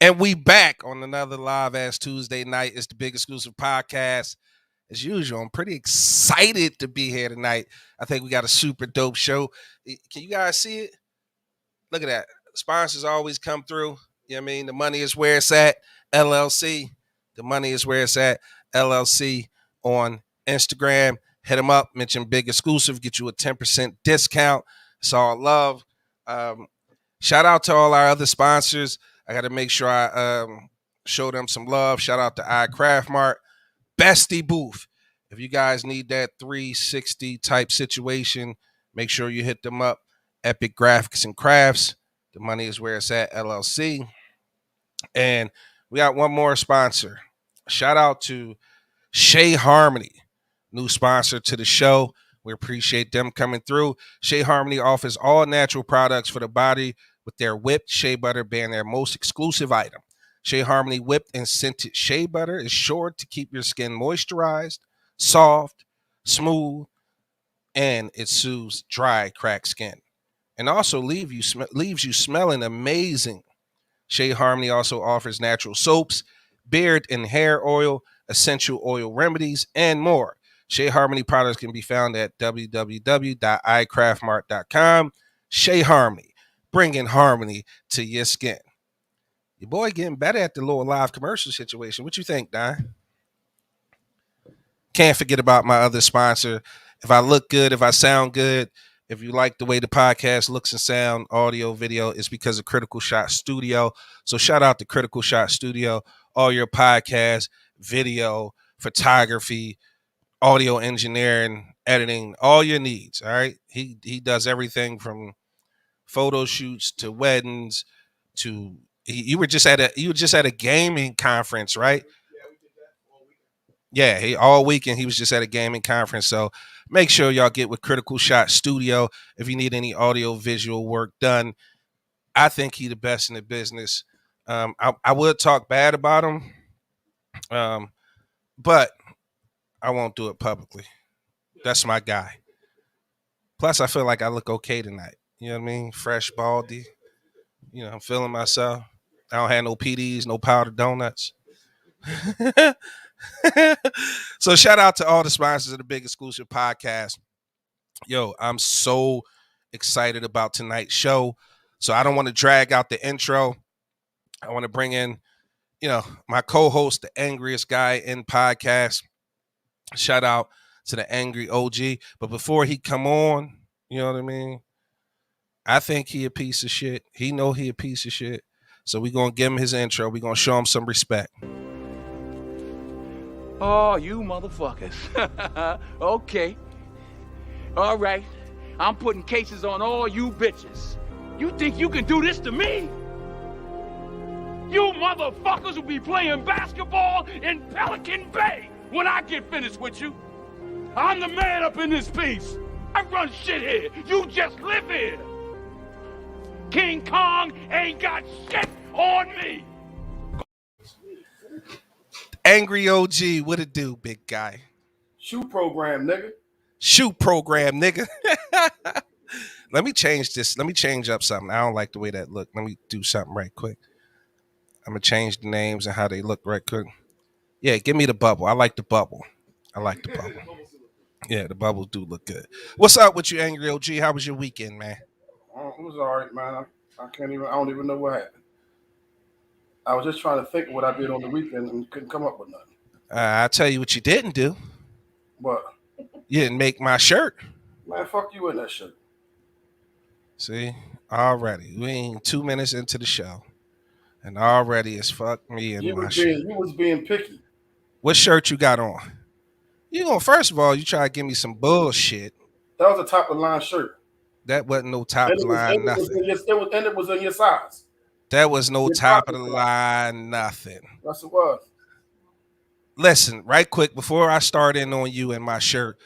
And we back on another live ass Tuesday night. It's the Big Exclusive Podcast. As usual, I'm pretty excited to be here tonight. I think we got a super dope show. Can you guys see it? Look at that. Sponsors always come through. You know what I mean? The money is where it's at. LLC. The money is where it's at. LLC on Instagram. Hit them up. Mention Big Exclusive. Get you a 10% discount. It's all love. Shout out to all our other sponsors. I got to make sure I show them some love. Shout out to iCraft Mart. Bestie Booth. If you guys need that 360 type situation, make sure you hit them up. Epic Graphics and Crafts. The money is where it's at, LLC. And we got one more sponsor. Shout out to Shea Harmony, new sponsor to the show. We appreciate them coming through. Shea Harmony offers all natural products for the body, with their whipped shea butter being their most exclusive item. Shea Harmony whipped and scented shea butter is sure to keep your skin moisturized, soft, smooth, and it soothes dry, cracked skin. And also leaves you smelling amazing. Shea Harmony also offers natural soaps, beard and hair oil, essential oil remedies, and more. Shea Harmony products can be found at www.icraftmart.com. Shea Harmony, bringing harmony to your skin. Your boy getting better at the little live commercial situation. What you think, Don? Can't forget about my other sponsor. If I look good, if I sound good, if you like the way the podcast looks and sound, audio, video, it's because of Critical Shot Studio. So shout out to Critical Shot Studio. All your podcast, video, photography, audio engineering, editing, all your needs. All right. He does everything from photo shoots to weddings to you were just at a gaming conference, right? Yeah, all weekend he was just at a gaming conference. So make sure y'all get with Critical Shot Studio if you need any audio visual work done. I think he the best in the business. I would talk bad about him, but I won't do it publicly. That's my guy. Plus, I feel like I look okay tonight. You know what I mean? Fresh, baldy. You know, I'm feeling myself. I don't have no PDs, no powdered donuts. So shout out to all the sponsors of the Big Exclusive Podcast. Yo, I'm so excited about tonight's show. So I don't want to drag out the intro. I want to bring in, my co-host, the angriest guy in podcast. Shout out to the angry OG. But before he come on, you know what I mean? I think he a piece of shit. He know he a piece of shit. So we going to give him his intro. We going to show him some respect. Oh, you motherfuckers. Okay. All right. I'm putting cases on all you bitches. You think you can do this to me? You motherfuckers will be playing basketball in Pelican Bay when I get finished with you. I'm the man up in this piece. I run shit here. You just live here. King Kong ain't got shit on me. Angry OG, what it do, big guy? Shoe program, nigga. Shoot program, nigga. Let me change this. Let me change up something. I don't like the way that look. Let me do something right quick. I'm going to change the names and how they look right quick. Yeah, give me the bubble. I like the bubble. Yeah, the bubbles do look good. What's up with you, Angry OG? How was your weekend, man? It was all right, man. I don't even know what happened. I was just trying to think of what I did on the weekend and couldn't come up with nothing. I'll tell you what you didn't do. What? You didn't make my shirt. Man, fuck you in that shit. See, already. We ain't 2 minutes into the show. And already it's fuck me and my shirt. You was being picky. What shirt you got on? First of all, you try to give me some bullshit. That was a top of the line shirt. That wasn't no top of the line nothing. It was in your size. That was no top of the line nothing. Yes, it was. Listen, right quick, before I start in on you and my shirt,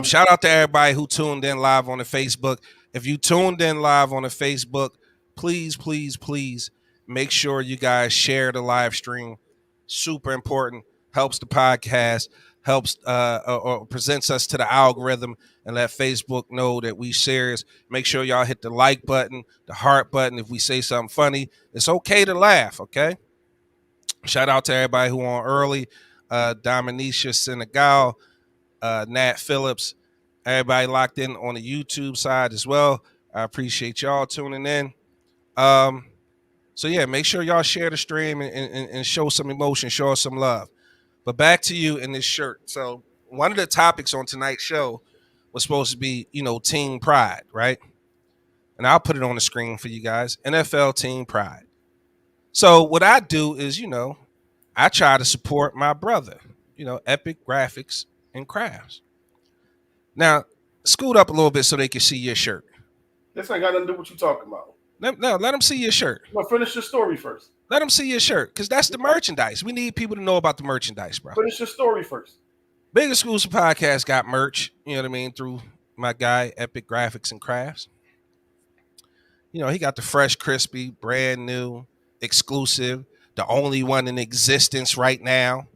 shout out to everybody who tuned in live on the Facebook. If you tuned in live on the Facebook, please, please, please make sure you guys share the live stream. Super important. Helps the podcast, helps or presents us to the algorithm and let Facebook know that we serious. Make sure y'all hit the like button, the heart button. If we say something funny, it's okay to laugh, okay? Shout out to everybody who on early. Dominisha Senegal, Nat Phillips, everybody locked in on the YouTube side as well. I appreciate y'all tuning in. So yeah, make sure y'all share the stream and show some emotion, show us some love. But back to you in this shirt. So one of the topics on tonight's show was supposed to be, team pride, right? And I'll put it on the screen for you guys. NFL team pride. So what I do is, I try to support my brother, Epic Graphics and Crafts. Now, scoot up a little bit so they can see your shirt. This ain't got nothing to do with what you talking about. No, let them see your shirt. Well, finish your story first. Let them see your shirt, because that's the merchandise. We need people to know about the merchandise, bro. Finish your story first. Big Exclusive Podcast got merch, you know what I mean, through my guy, Epic Graphics and Crafts. He got the fresh, crispy, brand new, exclusive, the only one in existence right now,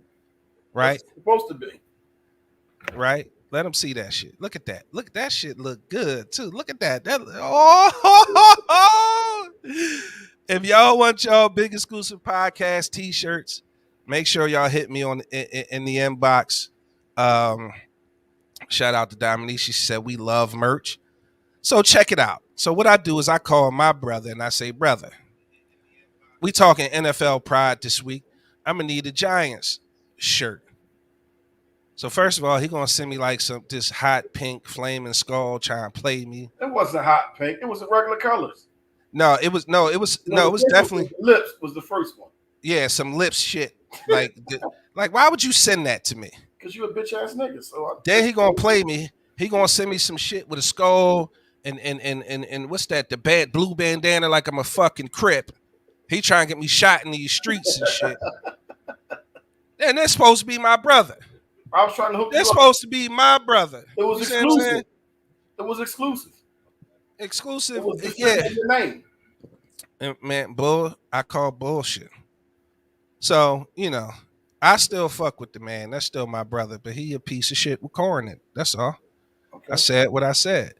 right? It's supposed to be. Right? Let them see that shit. Look at that. Look, that shit look good, too. Look at that. If y'all want y'all Big Exclusive Podcast t-shirts, make sure y'all hit me on in the inbox. Shout out to Dominique. She said we love merch. So check it out. So what I do is I call my brother and I say, brother, we talking NFL pride this week. I'm gonna need a Giants shirt. So first of all, he gonna send me like this hot pink flaming skull trying to play me. It wasn't hot pink. It was the regular colors. It was definitely lips was the first one. Yeah, some lips shit. Like why would you send that to me? Because you a bitch ass nigga. So then he gonna play me. He gonna send me some shit with a skull and what's that? The blue bandana like I'm a fucking Crip. He trying to get me shot in these streets and shit. And they're supposed to be my brother. I was trying to hook you up. They're supposed to be my brother. It was exclusive. It was exclusive. Exclusive. It was yeah. Your name. And man, I call bullshit. So, I still fuck with the man. That's still my brother, but he a piece of shit with corn in it. That's all. Okay. I said what I said.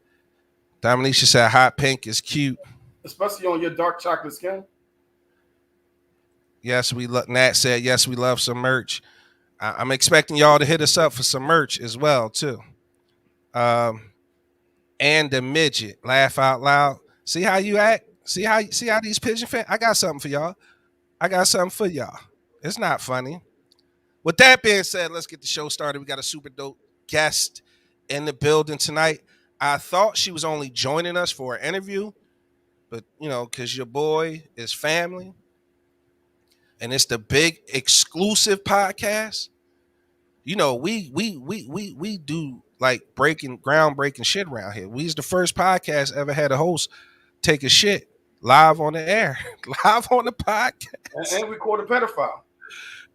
Dominisha said hot pink is cute. Especially on your dark chocolate skin. Yes, Nat said, yes, we love some merch. I'm expecting y'all to hit us up for some merch as well, too. And the midget, laugh out loud. See how you act? See how these pigeon fans? I got something for y'all. It's not funny. With that being said, let's get the show started. We got a super dope guest in the building tonight. I thought she was only joining us for an interview, but because your boy is family, and it's the Big Exclusive Podcast. We do like groundbreaking shit around here. We's the first podcast ever had a host take a shit live on the air, live on the podcast, and we caught a pedophile.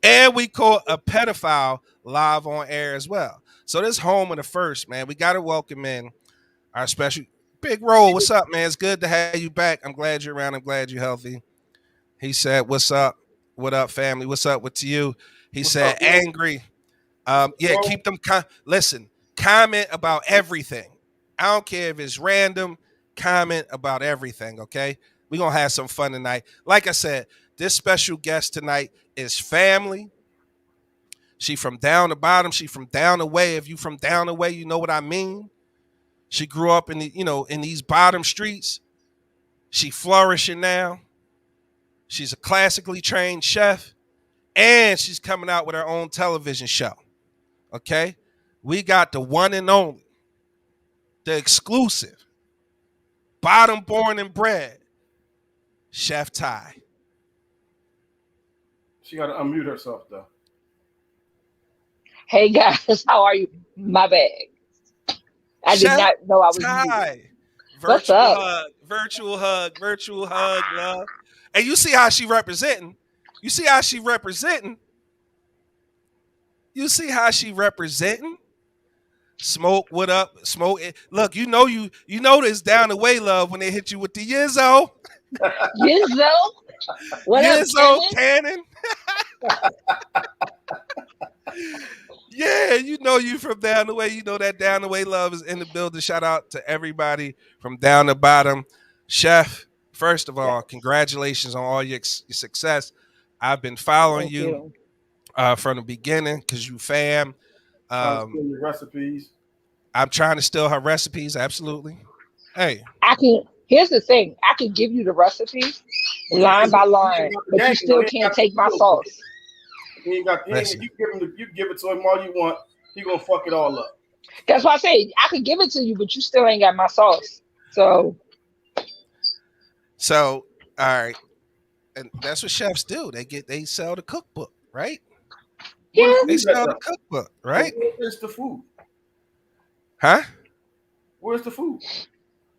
And we caught a pedophile live on air as well. So this home of the first, man. We got to welcome in our special Big Roll. What's up, man? It's good to have you back. I'm glad you're around. I'm glad you're healthy. He said, "What's up? What up, family? What's up with you?" He said, "Angry." Keep them. Listen, comment about everything. I don't care if it's random. Comment about everything. Okay, we're gonna have some fun tonight. Like I said, this special guest tonight is family. She from down the bottom. She from down the way. If you from down the way, you know what I mean. She grew up in in these bottom streets. She flourishing now. She's a classically trained chef, and she's coming out with her own television show. Okay, we got the one and only, the exclusive, bottom born and bred, Chef Ty. She got to unmute herself though. Hey guys, how are you? My bad. I did not know I was Ty. What's up? Virtual hug, love. And you see how she representing. Smoke, what up? Smoke. Look, you know this down the way, love, when they hit you with the Yizzo. Yizzo? What Yizzo up, Cannon? Yeah, you from down the way. You know that down the way love is in the building. Shout out to everybody from down the bottom. Chef, first of all, congratulations on all your success. I've been following Thank you you. from the beginning because you fam. Trying to Um, steal your recipes. I'm trying to steal her recipes. Absolutely. Hey, I can. Here's the thing. I can give you the recipe line by He ain't line, got the but you game though. still He ain't can't got the take my skills though. sauce. He ain't got. He ain't. listen. You give him. You give it to him all you want. He gonna fuck it all up. That's why I say I could give it to you, but you still ain't got my sauce. So So, all right, and that's what chefs do. They sell the cookbook, right? Where the yeah, They food at sell the though? cookbook, But right? where is the food? Huh? Where's the food?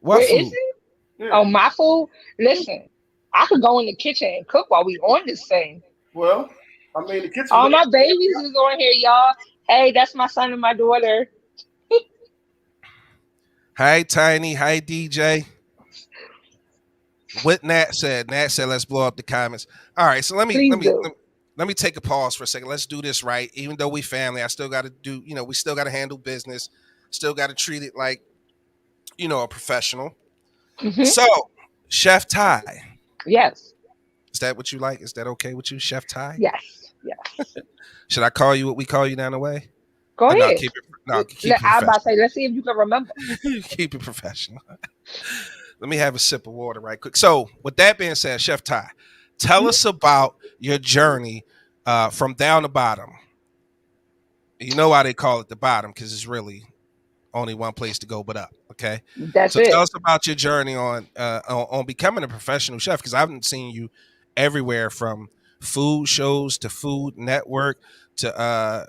What where is food? it? Yeah. Oh, my food. Listen, I could go in the kitchen and cook while we on this thing. Well, I mean, the kitchen All looking. my babies is on here, y'all. Hey, that's my son and my daughter. Hi, Tiny. Hi, DJ. What Nat said. Nat said, "Let's blow up the comments." All right, so let me let Please me do. let me, let me take a pause for a second. Let's do this right. Even though we family, I still got to do. We still got to handle business. Still got to treat it like a professional. Hmm. So, Chef Ty, Yes, is that what you like? Is that okay with you, Chef Ty? yes, yes. Should I call you what we call you down the way? Go No, ahead. keep it. No, keep it I about to professional. say, let's see if you can remember. Keep it professional. Let me have a sip of water right quick. So, with that being said, Chef Ty, tell Mhm. us about your journey from down the bottom. You know why they call it the bottom because it's really only one place to go but up. Okay, That's so tell it. us about your journey on becoming a professional chef because I haven't seen you everywhere from food shows to Food Network to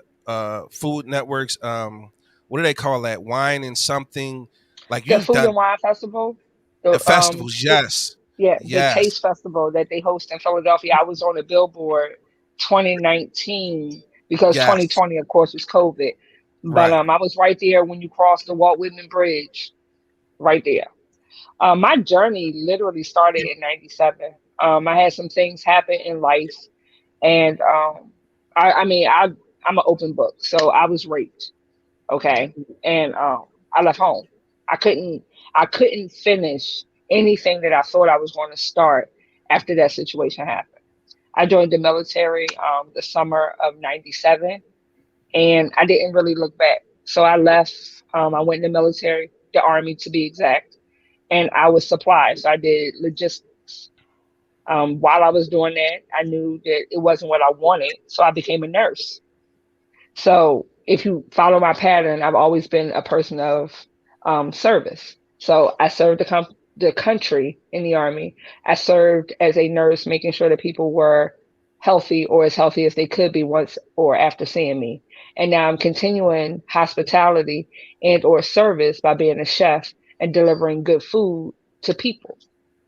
Food Networks. What do they call that? Wine and something. Like The you've Food done and Wine Festival. the The festivals. Yes, yeah, the yes, Taste Festival that they host in Philadelphia. I was on a billboard 2019 because yes. 2020, of course, was COVID. But Right. I was right there when you crossed the Walt Whitman Bridge, right there. My journey literally started in '97. I had some things happen in life, and I mean, I'm an open book, so I was raped. Okay, and I left home. I couldn't I couldn't finish anything that I thought I was going to start after that situation happened. I joined the military the summer of '97, and I didn't really look back. So I left. I went in the military, the army to be exact, and I was supplied. So I did logistics. While I was doing that, I knew that it wasn't what I wanted, so I became a nurse. So if you follow my pattern, I've always been a person of service. So I served the country in the army. I served as a nurse, making sure that people were healthy or as healthy as they could be once or after seeing me. And now I'm continuing hospitality and or service by being a chef and delivering good food to people.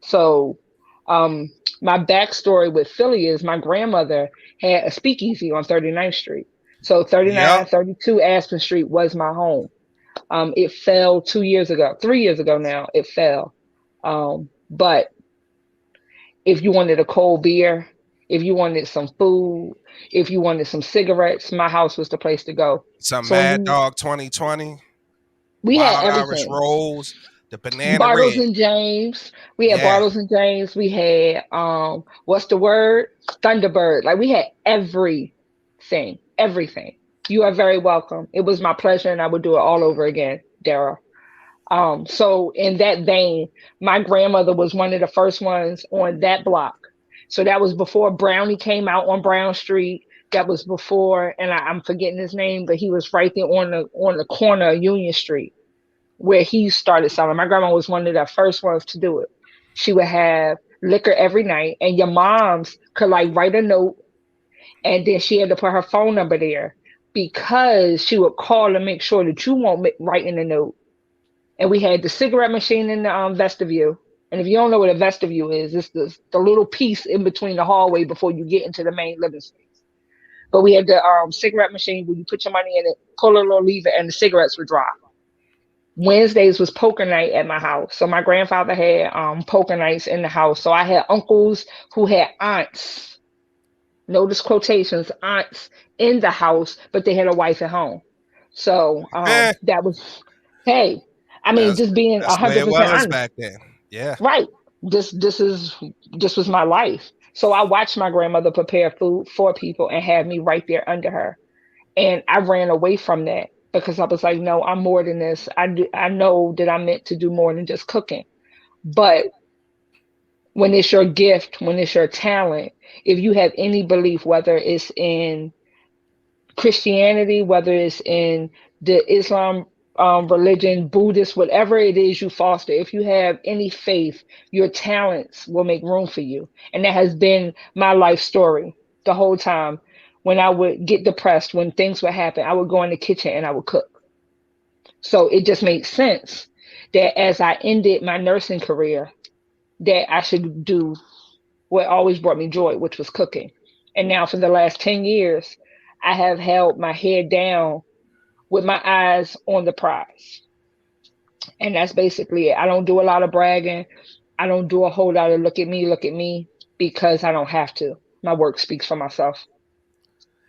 So um, my backstory with Philly is my grandmother had a speakeasy on 39th Street. So Yep. 3932 Aspen Street was my home. It fell 2 years ago, 3 years ago now, it fell. But if you wanted a cold beer, if you wanted some food, if you wanted some cigarettes, my house was the place to go. Some So when Mad you, Dog 2020, we had Wild Irish everything. Rolls, the Banana Bartles Red. and James. We had Yeah. Bartles and James. We had what's the word? Thunderbird. Like we had everything. Everything. You are very welcome. It was my pleasure and I would do it all over again, Daryl. So in that vein, my grandmother was one of the first ones on that block. So that was before Brownie came out on Brown Street. That was before, and I'm forgetting his name, but he was right there on the corner of Union Street where he started selling. My grandma was one of the first ones to do it. She would have liquor every night, and your moms could like write a note, and then she had to put her phone number there because she would call and make sure that you won't write in the note. And we had the cigarette machine in the vestibule. And if you don't know what a vestibule is, it's the little piece in between the hallway before you get into the main living space. But we had the cigarette machine where you put your money in it, pull a little lever, and the cigarettes would drop. Wednesdays was poker night at my house. So my grandfather had poker nights in the house. So I had uncles who had aunts, notice quotations, aunts in the house, but they had a wife at home. So Eh, that was, hey, I mean, that's just being that's the way it 100% was honest. back then. Yeah. Right. This was my life. So I watched my grandmother prepare food for people and have me right there under her. And I ran away from that because I was like, no, I'm more than this. I know that I'm meant to do more than just cooking. But when it's your gift, when it's your talent, if you have any belief, whether it's in Christianity, whether it's in the Islam religion, Buddhist, whatever it is you foster, if you have any faith, your talents will make room for you. And that has been my life story the whole time. When I would get depressed, when things would happen, I would go in the kitchen and I would cook. So it just made sense that as I ended my nursing career, that I should do what always brought me joy, which was cooking. And now for the last 10 years, I have held my head down with my eyes on the prize. And that's basically it. I don't do a lot of bragging. I don't do a whole lot of look at me, because I don't have to. My work speaks for myself.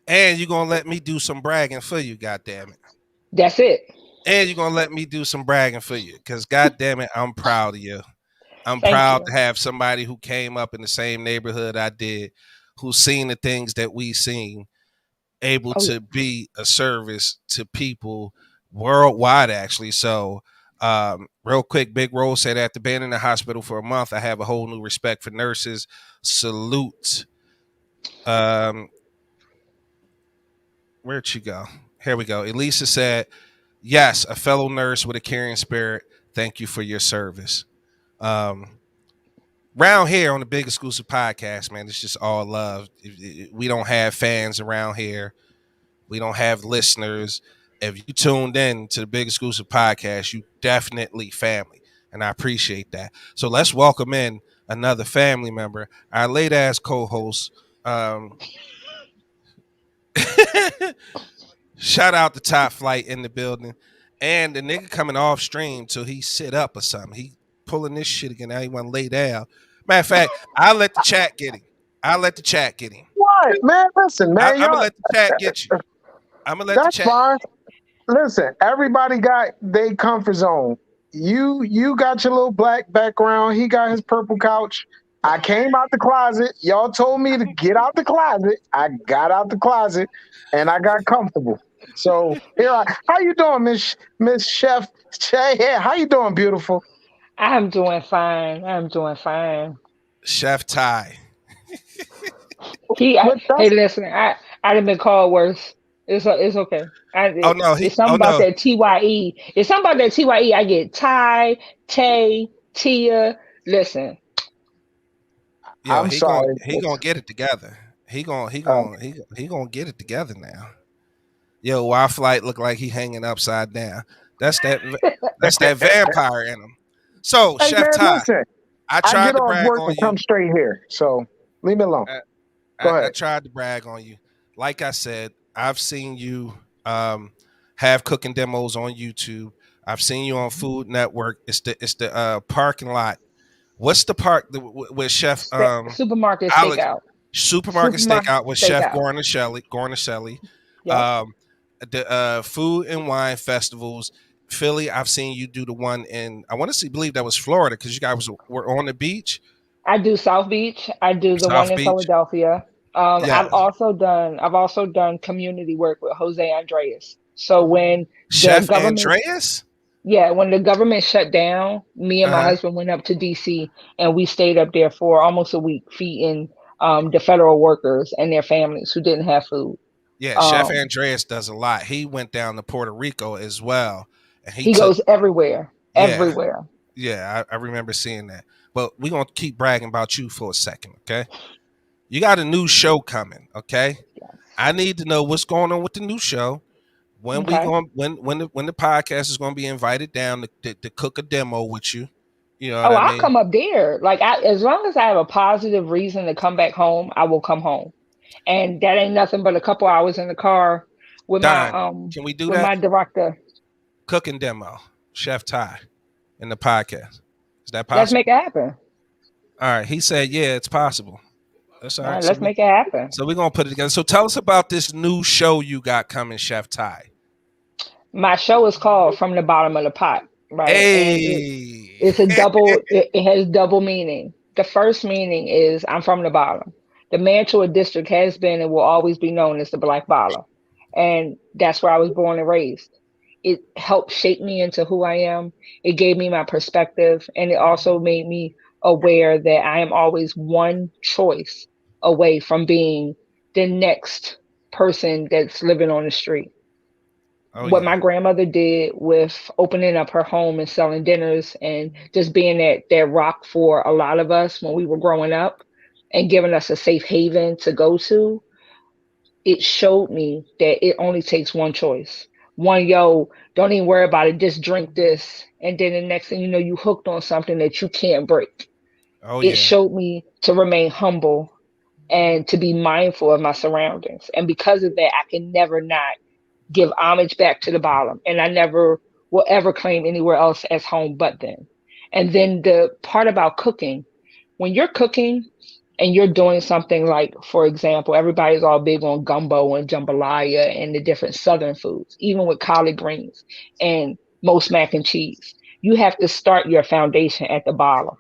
And you're gonna let me do some bragging for you, goddamn it. That's it. And you're gonna let me do some bragging for you, because goddamn it, I'm proud of you. I'm Thank proud you. to have somebody who came up in the same neighborhood I did, who's seen the things that we seen, able Oh, yeah. to be a service to people worldwide, actually. So, real quick, Big Rose said, after being in the hospital for a month, I have a whole new respect for nurses. Salute. Um, Where'd she go? Here we go. Elisa said, yes, a fellow nurse with a caring spirit. Thank you for your service. Um, Round here on the Big Exclusive Podcast, man, it's just all love. We don't have fans around here. We don't have listeners. If you tuned in to the Big Exclusive Podcast, you definitely family, and I appreciate that. So let's welcome in another family member, our late ass co-host. Shout out to Top Flight in the building, and the nigga coming off stream till he sit up or something. He pulling this shit again. Now he want to lay down. Matter of fact, I'll let the chat get him. I'll let the chat get him. What, man? Listen, man, I'm gonna y'all. let the chat get you. I'm gonna let the That's chat. fine. Listen, everybody got their comfort zone. You got your little black background. He got his purple couch. I came out the closet. Y'all told me to get out the closet. I got out the closet, and I got comfortable. So how you doing, Miss Chef? Yeah, how you doing, beautiful? I'm doing fine. I'm doing fine. Chef Ty. What Hey, that's listen, I'd have been called worse. It's okay. Oh no, It's something oh about no. that TYE. It's something about that TYE. I get Ty, Tay, Tia. Listen, Yo, I'm sorry. he gonna get it together. Um, He gonna get it together now. Yo, why flight look like he hanging upside down? That's that that's that vampire in him. So, hey Chef man, Ty, listen. I I tried get to off brag work on and you. come straight here. So leave me alone. I, Go I ahead. tried to brag on you. Like I said, I've seen you have cooking demos on YouTube. I've seen you on Food Network. It's the parking lot. What's the park with Chef supermarket Alex? stakeout. Supermarket Supermarket Stakeout with Chef stakeout. Gornicelli. Yep. Um, the food and wine festivals. Philly, I've seen you do the one in, I want to see, believe that was Florida, because you guys were on the beach, I do South Beach. I do the one South in Beach. Philadelphia. Yeah. I've also done community work with Jose Andreas. So when the Chef government Andreas? Yeah, when the government shut down, me and my Uh-huh. husband went up to DC and we stayed up there for almost a week feeding the federal workers and their families who didn't have food. Yeah, Chef Um, Andreas does a lot. He went down to Puerto Rico as well. And he he took, goes everywhere, yeah, everywhere. yeah, I remember seeing that. But we're going to keep bragging about you for a second, okay? You got a new show coming, okay? Yes. I need to know what's going on with the new show. When we Okay. going when the podcast is going to be invited down to cook a demo with you. You know what Oh, I I'll mean? come up there. Like as long as I have a positive reason to come back home, I will come home. And that ain't nothing but a couple hours in the car with Don, can we do that? my director. Cooking demo, Chef Ty, in the podcast. Is that Let's possible? make it happen. All right. He said, yeah, it's possible. That's all All right. right, let's make it happen. So we're gonna put it together. So tell us about this new show you got coming, Chef Ty. My show is called From the Bottom of the Pot, right? And Hey. it's a double, it has double meaning. The first meaning is I'm from the bottom. The Mantua district has been and will always be known as the Black Bottom. And that's where I was born and raised. It helped shape me into who I am. It gave me my perspective. And it also made me aware that I am always one choice away from being the next person that's living on the street. Oh What yeah. my grandmother did with opening up her home and selling dinners and just being that rock for a lot of us when we were growing up and giving us a safe haven to go to, it showed me that it only takes one choice. One, yo, don't even worry about it, just drink this. And then the next thing you know, you hooked on something that you can't break. Oh It yeah. showed me to remain humble and to be mindful of my surroundings. And because of that, I can never not give homage back to the bottom. And I never will ever claim anywhere else as home but then. And then the part about cooking, when you're cooking and you're doing something like, for example, everybody's all big on gumbo and jambalaya and the different Southern foods, even with collard greens and most mac and cheese. You have to start your foundation at the bottom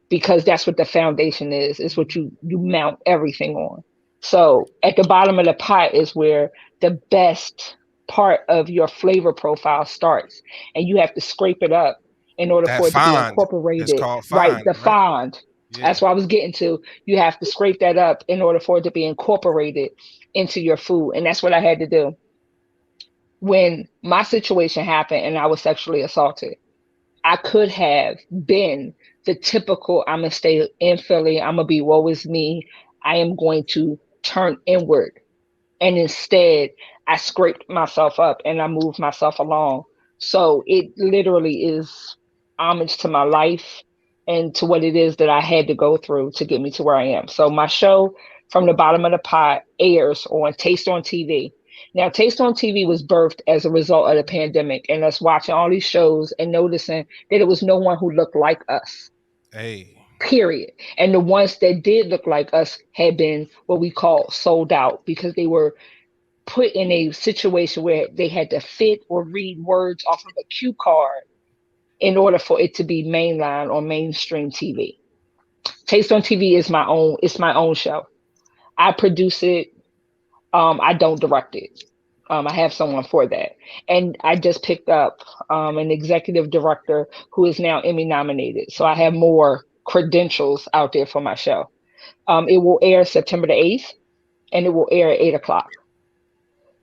because that's what the foundation is what you mount everything on. So at the bottom of the pot is where the best part of your flavor profile starts, and you have to scrape it up in order That for it to be fond is incorporated. called Right, fond, the right? fond. Yeah. That's what I was getting to. You have to scrape that up in order for it to be incorporated into your food, and that's what I had to do when my situation happened and I was sexually assaulted. I could have been the typical, I'm gonna stay in Philly, I'm gonna be woe is me, I am going to turn inward. And instead, I scraped myself up and I moved myself along. So it literally is homage to my life and to what it is that I had to go through to get me to where I am. So my show, From the Bottom of the Pot, airs on Taste on TV. Now, Taste on TV was birthed as a result of the pandemic and us watching all these shows and noticing that it was no one who looked like us, Hey. period. And the ones that did look like us had been what we call sold out because they were put in a situation where they had to fit or read words off of a cue card in order for it to be mainline or mainstream TV. Taste on TV is my own show. I produce it. I don't direct it. I have someone for that. And I just picked up an executive director who is now Emmy nominated. So I have more credentials out there for my show. It will air September the 8th and it will air at 8 o'clock.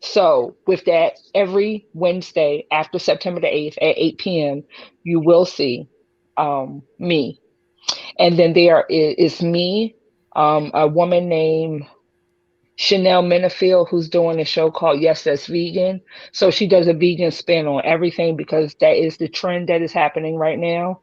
So, with that, every Wednesday after September the 8th at 8 p.m., you will see me. And then there is me, a woman named Chanel Minifield, who's doing a show called Yes, That's Vegan. So, she does a vegan spin on everything because that is the trend that is happening right now.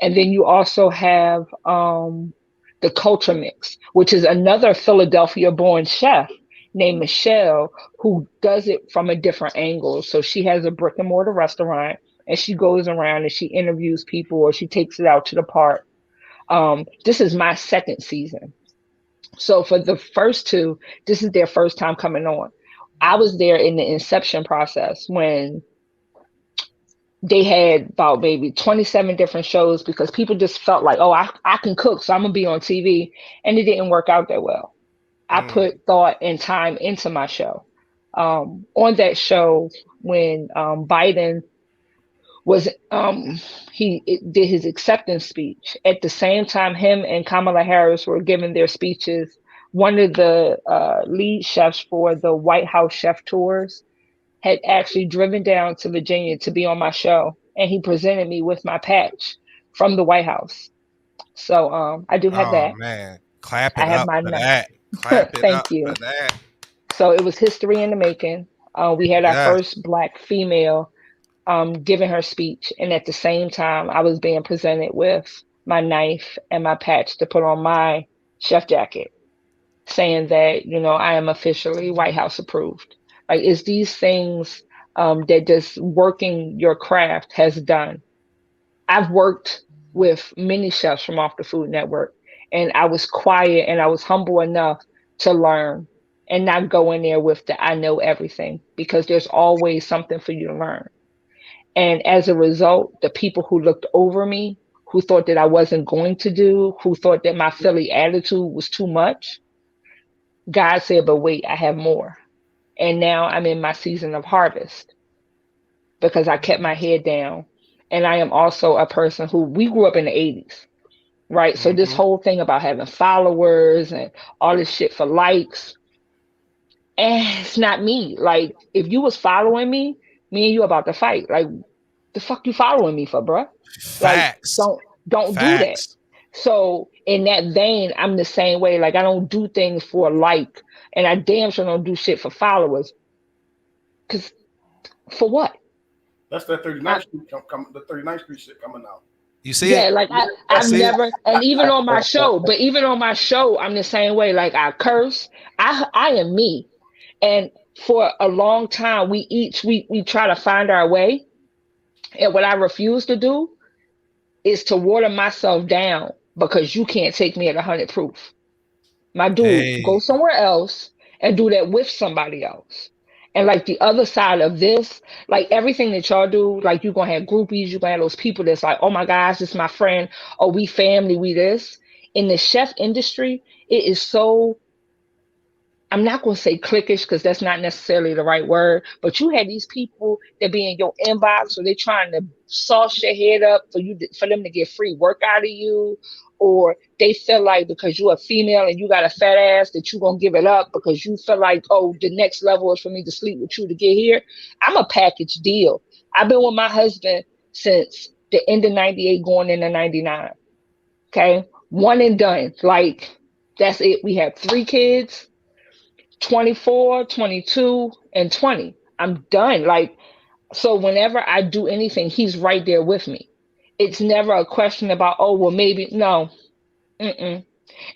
And then you also have the Culture Mix, which is another Philadelphia born chef named Michelle who does it from a different angle. So she has a brick and mortar restaurant and she goes around and she interviews people or she takes it out to the park. This is my second season. So for the first two, this is their first time coming on. I was there in the inception process when they had about maybe 27 different shows because people just felt like, oh, I can cook, so I'm going to be on TV. And it didn't work out that well. I Mm. put thought and time into my show. On that show, when Biden was did his acceptance speech, at the same time him and Kamala Harris were giving their speeches, one of the lead chefs for the White House chef tours had actually driven down to Virginia to be on my show, and he presented me with my patch from the White House. So I do have Oh that. man. Clap I it have up my for that. Clap it thank up you. for that. So it was history in the making. We had our Yes. first Black female giving her speech, and at the same time, I was being presented with my knife and my patch to put on my chef jacket, saying that I am officially White House approved. Like it's these things that just working your craft has done. I've worked with many chefs from off the Food Network, and I was quiet and I was humble enough to learn and not go in there with the I know everything because there's always something for you to learn. And as a result, the people who looked over me, who thought that I wasn't going to do, who thought that my Philly attitude was too much, God said, but wait, I have more. And now I'm in my season of harvest because I kept my head down. And I am also a person who we grew up in the 80s, right? So this Mm-hmm. whole thing about having followers and all this shit for likes, and it's not me. Like, if you was following me and you about to fight. Like, the fuck you following me for, bruh? Like, Facts. don't do that. Facts. So in that vein, I'm the same way. Like, I don't do things for a like, and I damn sure don't do shit for followers. Cause for what? That's that I, 39th Street the 39th Street shit coming out. You see yeah, it? like You I've see it? never, and even on my show, I'm the same way. Like, I curse. I am me, and for a long time, we try to find our way, and what I refuse to do is to water myself down because you can't take me at 100 proof. My dude, go Hey, somewhere else and do that with somebody else. And like the other side of this, like everything that y'all do, like you're gonna have groupies, you're gonna have those people that's like, oh my gosh, this is my friend, oh we family, we this. In the chef industry, it is so, I'm not going to say cliquish because that's not necessarily the right word, but you had these people that be in your inbox, or they trying to sauce your head up for them to get free work out of you, or they feel like because you're a female and you got a fat ass that you're gonna give it up because you feel like, oh, the next level is for me to sleep with you to get here. I'm a package deal. I've been with my husband since the end of '98, going into '99. Okay, one and done. Like, that's it. We have 3 kids, 24, 22, and 20. I'm done. Like, so whenever I do anything, he's right there with me. It's never a question about, oh, well, maybe, no. Mm-mm.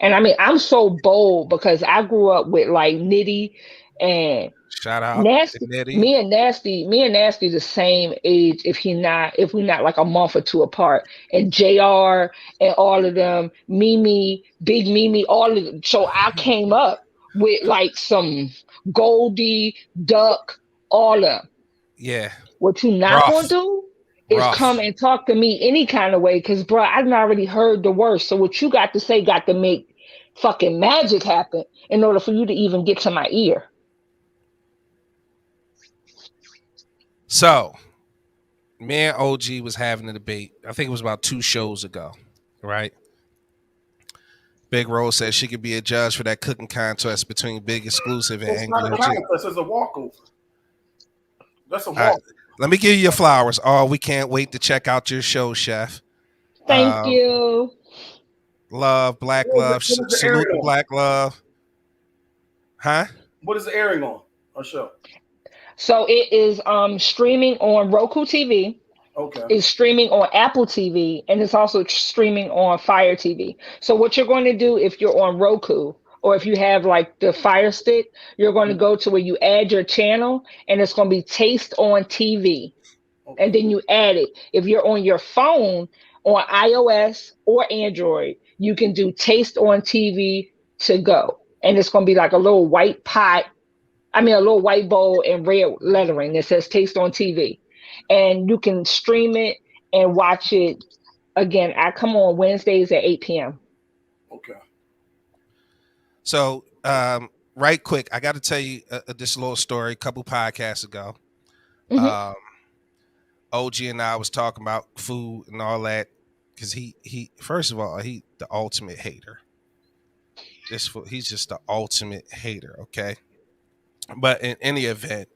And I mean, I'm so bold because I grew up with like Nitty and shout out to Nasty. Nitty. Me and Nasty the same age, if we not like a month or two apart. And JR and all of them, Mimi, Big Mimi, all of them. So I came up with like some Goldie, Duck, all of them. Yeah, What you not rough, gonna do is come rough. and talk to me any kind of way, because bro, I've already heard the worst. So what you got to say got to make fucking magic happen in order for you to even get to my ear. So, me and OG was having a debate. I think it was about 2 shows ago, right? Big Rose said she could be a judge for that cooking contest between Big Exclusive and It's Angry not a OG. contest, it's a walkover. That's a All right, walk. let me give you your flowers. Oh, we can't wait to check out your show, Chef. Thank Um, you. love, black love, What is the salute airing the on? black love, huh? What is the airing on? Or show? So it is streaming on Roku TV. Okay. It's streaming on Apple TV, and it's also streaming on Fire TV. So what you're going to do if you're on Roku, or if you have like the Fire Stick, you're going to go to where you add your channel, and it's going to be Taste on TV, Okay. and then you add it. If you're on your phone, on iOS or Android, you can do Taste on TV to go, and it's going to be like a little white pot, I mean, a little white bowl and red lettering that says Taste on TV. And you can stream it and watch it. Again, I come on Wednesdays at 8 p.m. Okay. So, right quick, I got to tell you this little story. A couple podcasts ago, Hmm. um, OG and I was talking about food and all that because he first of all he the ultimate hater. He's just the ultimate hater. Okay, but in any event,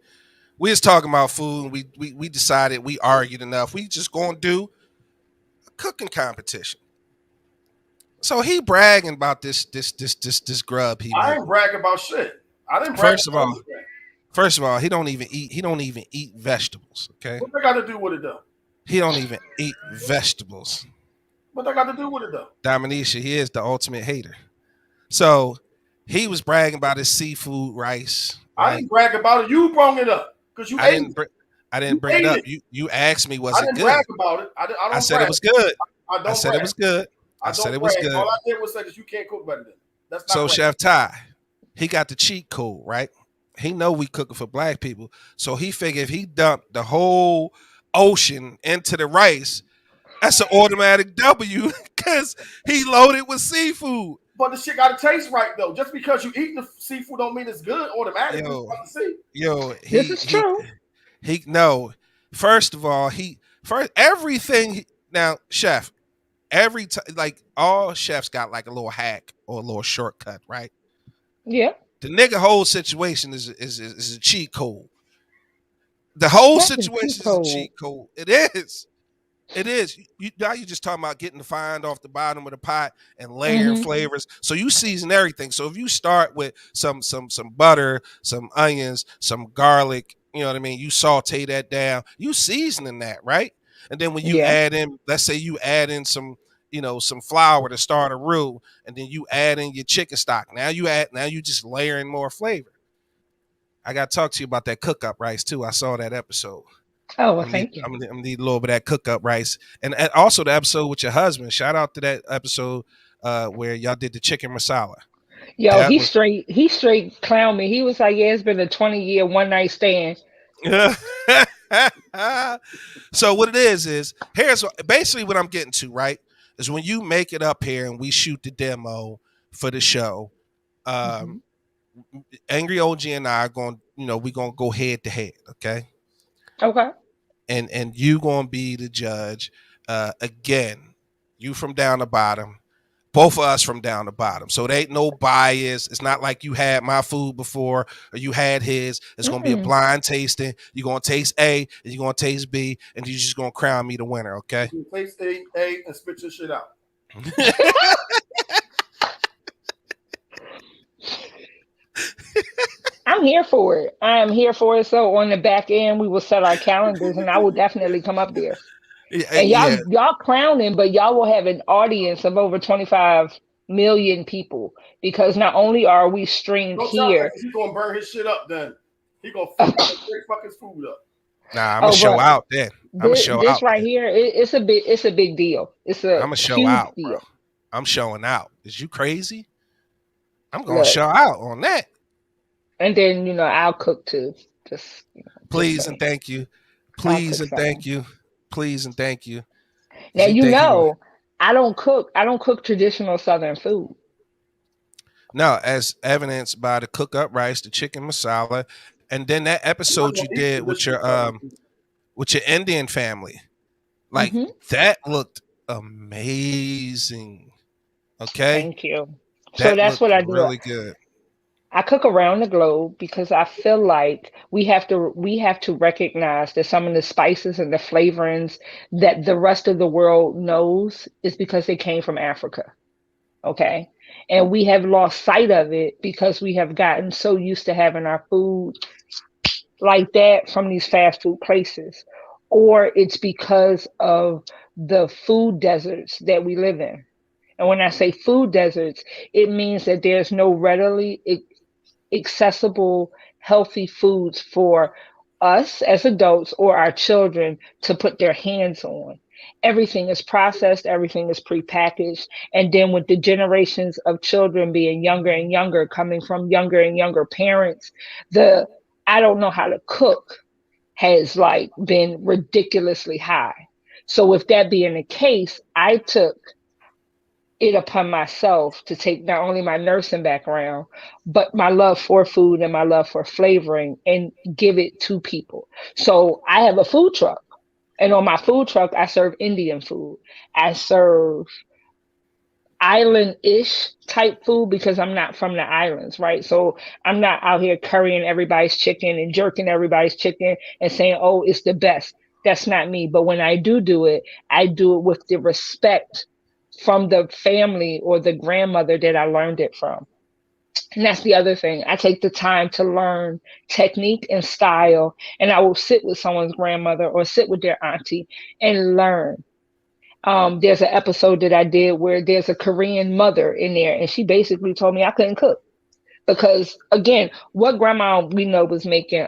we was talking about food. And we decided we argued enough. We just gonna do a cooking competition. So he bragging about this grub he I made. ain't bragging about shit. I didn't brag First of about all, anything. first of all, he don't even eat. He don't even eat vegetables. Okay, What they got to do with it though? he don't even eat vegetables. What they got to do with it though? Dominisha, he is the ultimate hater. So he was bragging about his seafood rice. I Right? didn't brag about it. You brought it up because you I ate didn't. it. I You didn't bring it ate up. it. You asked me, was I it didn't good? brag about it. I I don't said brag. it was good. I I don't said brag. it was good. I I said don't it was brag. good. All I did was say that you can't cook better than me. That's not So right. Chef Ty, he got the cheat code, right? He know we cooking for black people, so he figured if he dumped the whole ocean into the rice, that's an automatic W because he loaded with seafood. But the shit gotta taste right though. Just because you eating the seafood don't mean it's good automatically. Yo, To see. yo, This is true. he no. First of all, everything. Now, chef, every time, like all chefs got like a little hack or a little shortcut, right? Yeah. The nigga whole situation is a cheat code. The whole Not the cheat situation is a code. cheat code. It is. It is. Now you just talking about getting the find off the bottom of the pot and layering Mm-hmm. flavors. So you season everything. So if you start with some butter, some onions, some garlic, you know what I mean? You saute that down. You seasoning that, right? And then when you Yeah. add in, let's say you add in some, some flour to start a roux, and then you add in your chicken stock. Now you just layering more flavor. I got to talk to you about that cook up rice too. I saw that episode. Oh, well, thank you. I'm gonna need a little bit of that cook up rice, and also the episode with your husband. Shout out to that episode where y'all did the chicken masala. Yo, That he was straight clown me. He was like, "Yeah, it's been a 20-year one night stand." so what it is here's basically what I'm getting to. Right, is when you make it up here and we shoot the demo for the show. Mm-hmm. Angry OG and I are going. We gonna go head to head. Okay. Okay. And you gonna be the judge again. You from down the bottom, both of us from down the bottom. So there ain't no bias. It's not like you had my food before or you had his. It's gonna be a Mm-mm. blind tasting. You're gonna taste A and you're gonna taste B, and you're just gonna crown me the winner. Okay. You taste A and spit your shit out. I'm here for it. I am here for it. So on the back end, we will set our calendars, and I will definitely come up there. And Yeah. y'all clowning, but y'all will have an audience of over 25 million people because not only are we streamed Don't tell here. he's gonna burn his shit up then. He gonna fuck his food up. Nah, I'm gonna show out then. I'm gonna show this out. right here, it's a big deal. It's a I'm gonna show huge out, deal. bro. I'm showing out. Is you crazy? I'm gonna Look. show out on that. And then I'll cook too. Just Please just and saying. thank you. I'll Please cook and thank something. you. Please and thank you. Now If you think I don't cook traditional Southern food. no, as evidenced by the cook up rice, the chicken masala, and then that episode you did with your Indian family. Like Hmm. that looked amazing. Okay? Thank you. So That that's looked what I do. really good. I cook around the globe because I feel like we have to recognize that some of the spices and the flavorings that the rest of the world knows is because they came from Africa. Okay. And we have lost sight of it because we have gotten so used to having our food like that from these fast food places. Or it's because of the food deserts that we live in. And when I say food deserts, it means that there's no readily accessible, healthy foods for us as adults or our children to put their hands on. Everything is processed, everything is prepackaged. And then with the generations of children being younger and younger, coming from younger and younger parents, the I don't know how to cook has like been ridiculously high. So with that being the case, I took it upon myself to take not only my nursing background, but my love for food and my love for flavoring and give it to people. So I have a food truck. And on my food truck, I serve Indian food. I serve island-ish type food because I'm not from the islands, right? So I'm not out here currying everybody's chicken and jerking everybody's chicken and saying, oh, it's the best. That's not me. But when I do it, I do it with the respect from the family or the grandmother that I learned it from. And that's the other thing. I take the time to learn technique and style, and I will sit with someone's grandmother or sit with their auntie and learn. There's an episode that I did where there's a Korean mother in there, and she basically told me I couldn't cook because, again, what grandma we know was making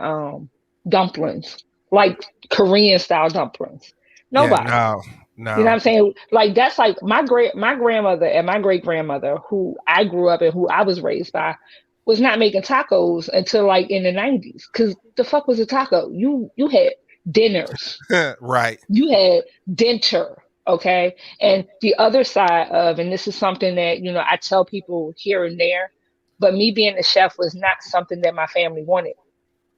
dumplings, like Korean style dumplings. Yeah, Nobody. no. You know what I'm saying? Like that's like my grandmother and my great grandmother, who I grew up and who I was raised by, was not making tacos until like in the 90s. Cause the was a taco? You had dinners, Right. you had dinner, Okay. And the other side of, and this is something that, I tell people here and there, but me being a chef was not something that my family wanted,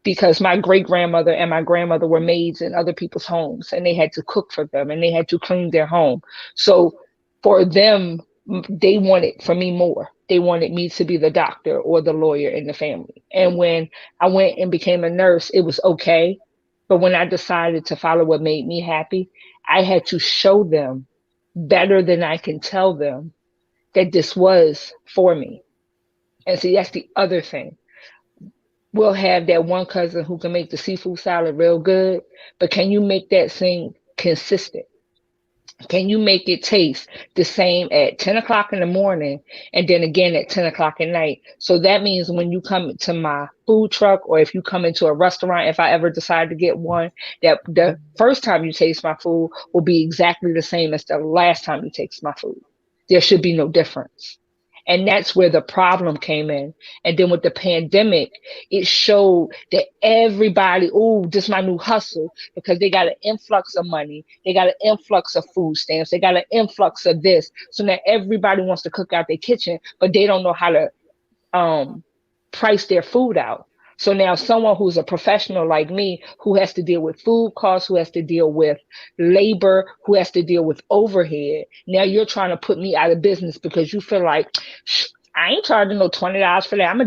because my great grandmother and my grandmother were maids in other people's homes, and they had to cook for them and they had to clean their home. So for them, they wanted for me more. They wanted me to be the doctor or the lawyer in the family. And when I went and became a nurse, it was okay. But when I decided to follow what made me happy, I had to show them better than I can tell them that this was for me. And see, that's the other thing. We'll have that one cousin who can make the seafood salad real good, but can you make that thing consistent? Can you make it taste the same at 10 o'clock in the morning and then again at 10 o'clock at night? So that means when you come to my food truck, or if you come into a restaurant, if I ever decide to get one, that the first time you taste my food will be exactly the same as the last time you taste my food. There should be no difference. And that's where the problem came in. And then with the pandemic, it showed that everybody, oh, this is my new hustle, because they got an influx of money. They got an influx of food stamps. They got an influx of this. So now everybody wants to cook out their kitchen, but they don't know how to um, price their food out. So now someone who's a professional like me, who has to deal with food costs, who has to deal with labor, who has to deal with overhead, now you're trying to put me out of business because you feel like, I ain't charging no $20 for that. I'm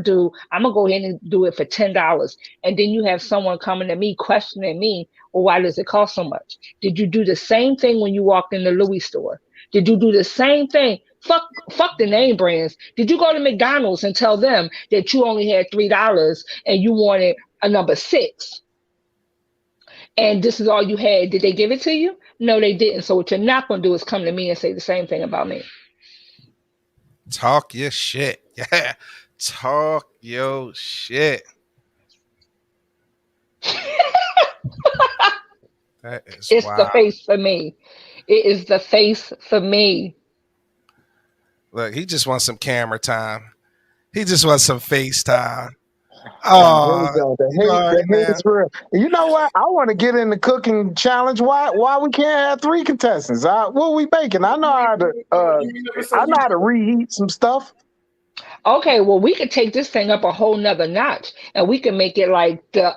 gonna go ahead and do it for $10. And then you have someone coming to me questioning me, well, why does it cost so much? Did you do the same thing when you walked in the Louis store? Did you do the same thing? Fuck the name brands. Did you go to McDonald's and tell them that you only had $3 and you wanted a number six? And this is all you had. Did they give it to you? No, they didn't. So what you're not gonna do is come to me and say the same thing about me. Talk your shit. Yeah. Talk your shit. That is It's the wild. face for me. It is the face for me. Look, he just wants some camera time. He just wants some FaceTime. Here we Oh, go. you all The right hate now? is real. You know what? I want to get in the cooking challenge. Why we can't have three contestants? What we baking? You never said I you. know how to reheat some stuff. Okay, well, we could take this thing up a whole nother notch, and we can make it like the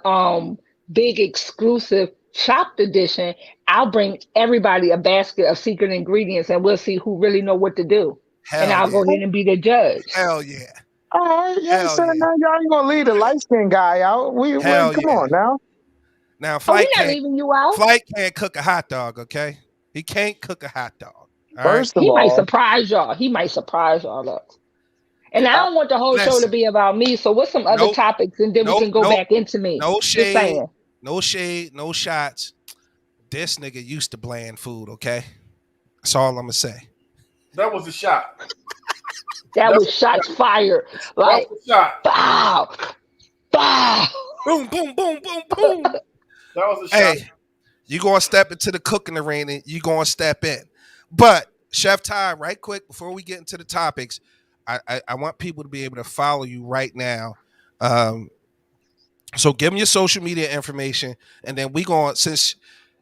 big exclusive chopped edition. I'll bring everybody a basket of secret ingredients, and we'll see who really know what to do. And Hell I'll yeah. go ahead and be the judge. Hell yeah. All right, yeah, Hell so yeah. now y'all ain't gonna leave the light skinned guy out. We Hell come yeah. on now. Now Oh, we're not leaving you out. Flight can't cook a hot dog, okay? He can't cook a hot dog. All right. First of He might all, surprise y'all. He might surprise y'all up. And I I, don't want the whole show to Listen, be about me. So what's some other nope, topics, and then we nope, can go nope. back into me. No Just shade, saying. no shade, no shots. This nigga used to bland food, okay? That's all I'm gonna say. That was a shot. That That was was a shot. shots fired. That Like, was a shot. bow, bow. Boom, boom, boom, boom, boom. That was a shot. Hey, you gonna step into the cooking arena, you gonna step in. But Chef Ty, right quick, before we get into the topics, I want people to be able to follow you right now. Um, so give them your social media information, and then we going, since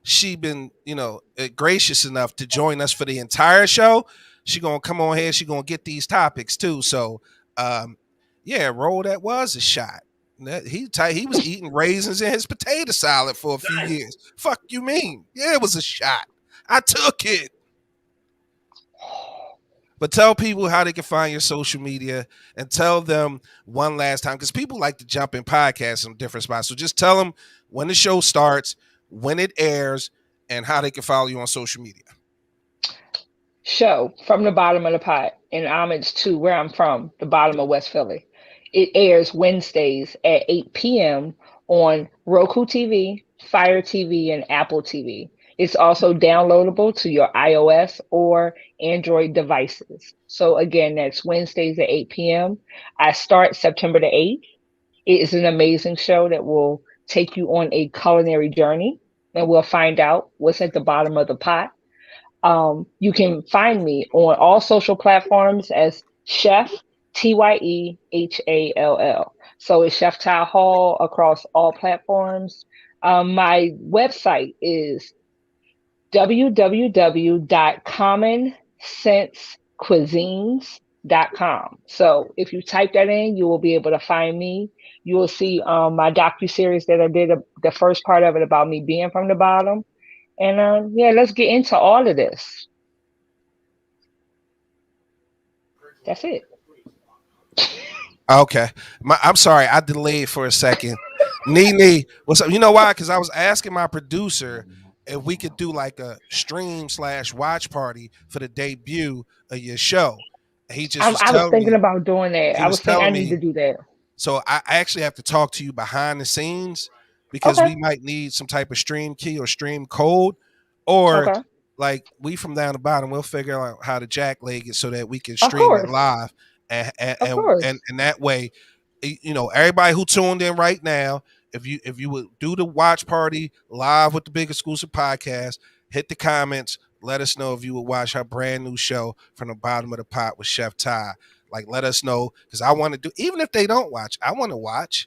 she been gracious enough to join us for the entire show, she gonna come on here. She gonna get these topics too. So um, yeah, roll that was a shot. He was eating raisins in his potato salad for a few years. Fuck you mean? Yeah, it was a shot. I took it. But tell people how they can find your social media, and tell them one last time, because people like to jump in podcasts from different spots. So just tell them when the show starts, when it airs, and how they can follow you on social media. Show From the Bottom of the Pot, in homage to where I'm from, the bottom of West Philly. It airs Wednesdays at 8 p.m. on Roku TV, Fire TV, and Apple TV. It's also downloadable to your iOS or Android devices. So again, that's Wednesdays at 8 p.m. I start September the 8th. It is an amazing show that will take you on a culinary journey, and we'll find out what's at the bottom of the pot. You can find me on all social platforms as Chef Tyehall. So it's Chef Ty Hall across all platforms. My website is www.commonsensecuisines.com. So if you type that in, you will be able to find me. You will see my docu-series that I did, the first part of it about me being from the bottom. And yeah, let's get into all of this. That's it. Okay. I'm sorry, I delayed for a second. Nene, what's up? You know why? Because I was asking my producer if we could do like a stream/watch party for the debut of your show. He just was I was telling thinking me, about doing that. he I was was thinking I telling need to me, do that. so I actually have to talk to you behind the scenes because Okay. we might need some type of stream key or stream code, or Okay. like we from down the bottom, we'll figure out how to jackleg it so that we can Of stream it course. live, and and Of and, course. and, and that way, everybody who tuned in right now, if you would do the watch party live with the Big Exclusive Podcast, hit the comments. Let us know if you would watch our brand new show from the bottom of the pot with Chef Ty. Like, let us know because I want to do. Even if they don't watch, I want to watch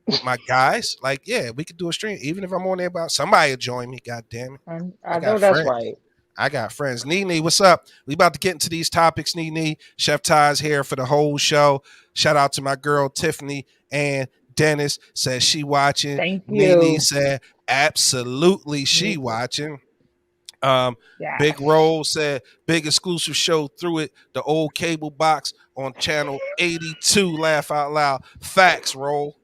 with my guys. Like, yeah, we could do a stream. Even if I'm on there, about somebody will join me. God damn it, I I know got that's friends. right. I got friends. Nene, what's up? We about to get into these topics, Nene. Chef Ty's here for the whole show. Shout out to my girl Tiffany and Dennis says she watching. Thank Nene you. said absolutely she Me too. watching. Um, Big Yes. Roll said big exclusive show through it. The old cable box on channel 82. Laugh out loud. Facts, Roll.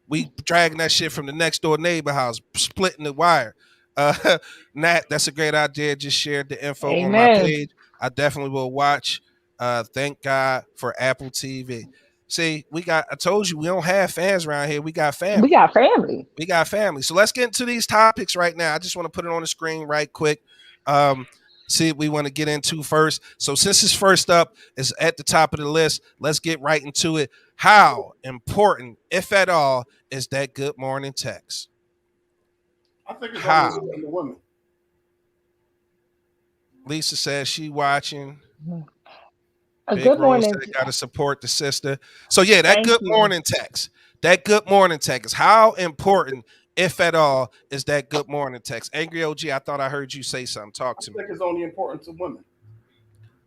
We dragging that shit from the next door neighbor house, splitting the wire. Uh, Nat, that's a great idea. Just shared the info on my Amen. page. I definitely will watch. Thank God for Apple TV. See, I told you we don't have fans around here. We got We family. got family. We got family. So let's get into these topics right now. I just want to put it on the screen right quick. Um, See what we want to get into first. So since it's first up, is at the top of the list. Let's get right into it. How important, if at all, is that good morning text? I think it's only How? important to women. Lisa says she watching. A Big good Rose morning. said got to support the sister. So yeah, that Thank good you. morning text. That good morning text. How important, if at all, is that good morning text? Angry OG, I thought I heard you say something. Talk I to me. think it's only important to women.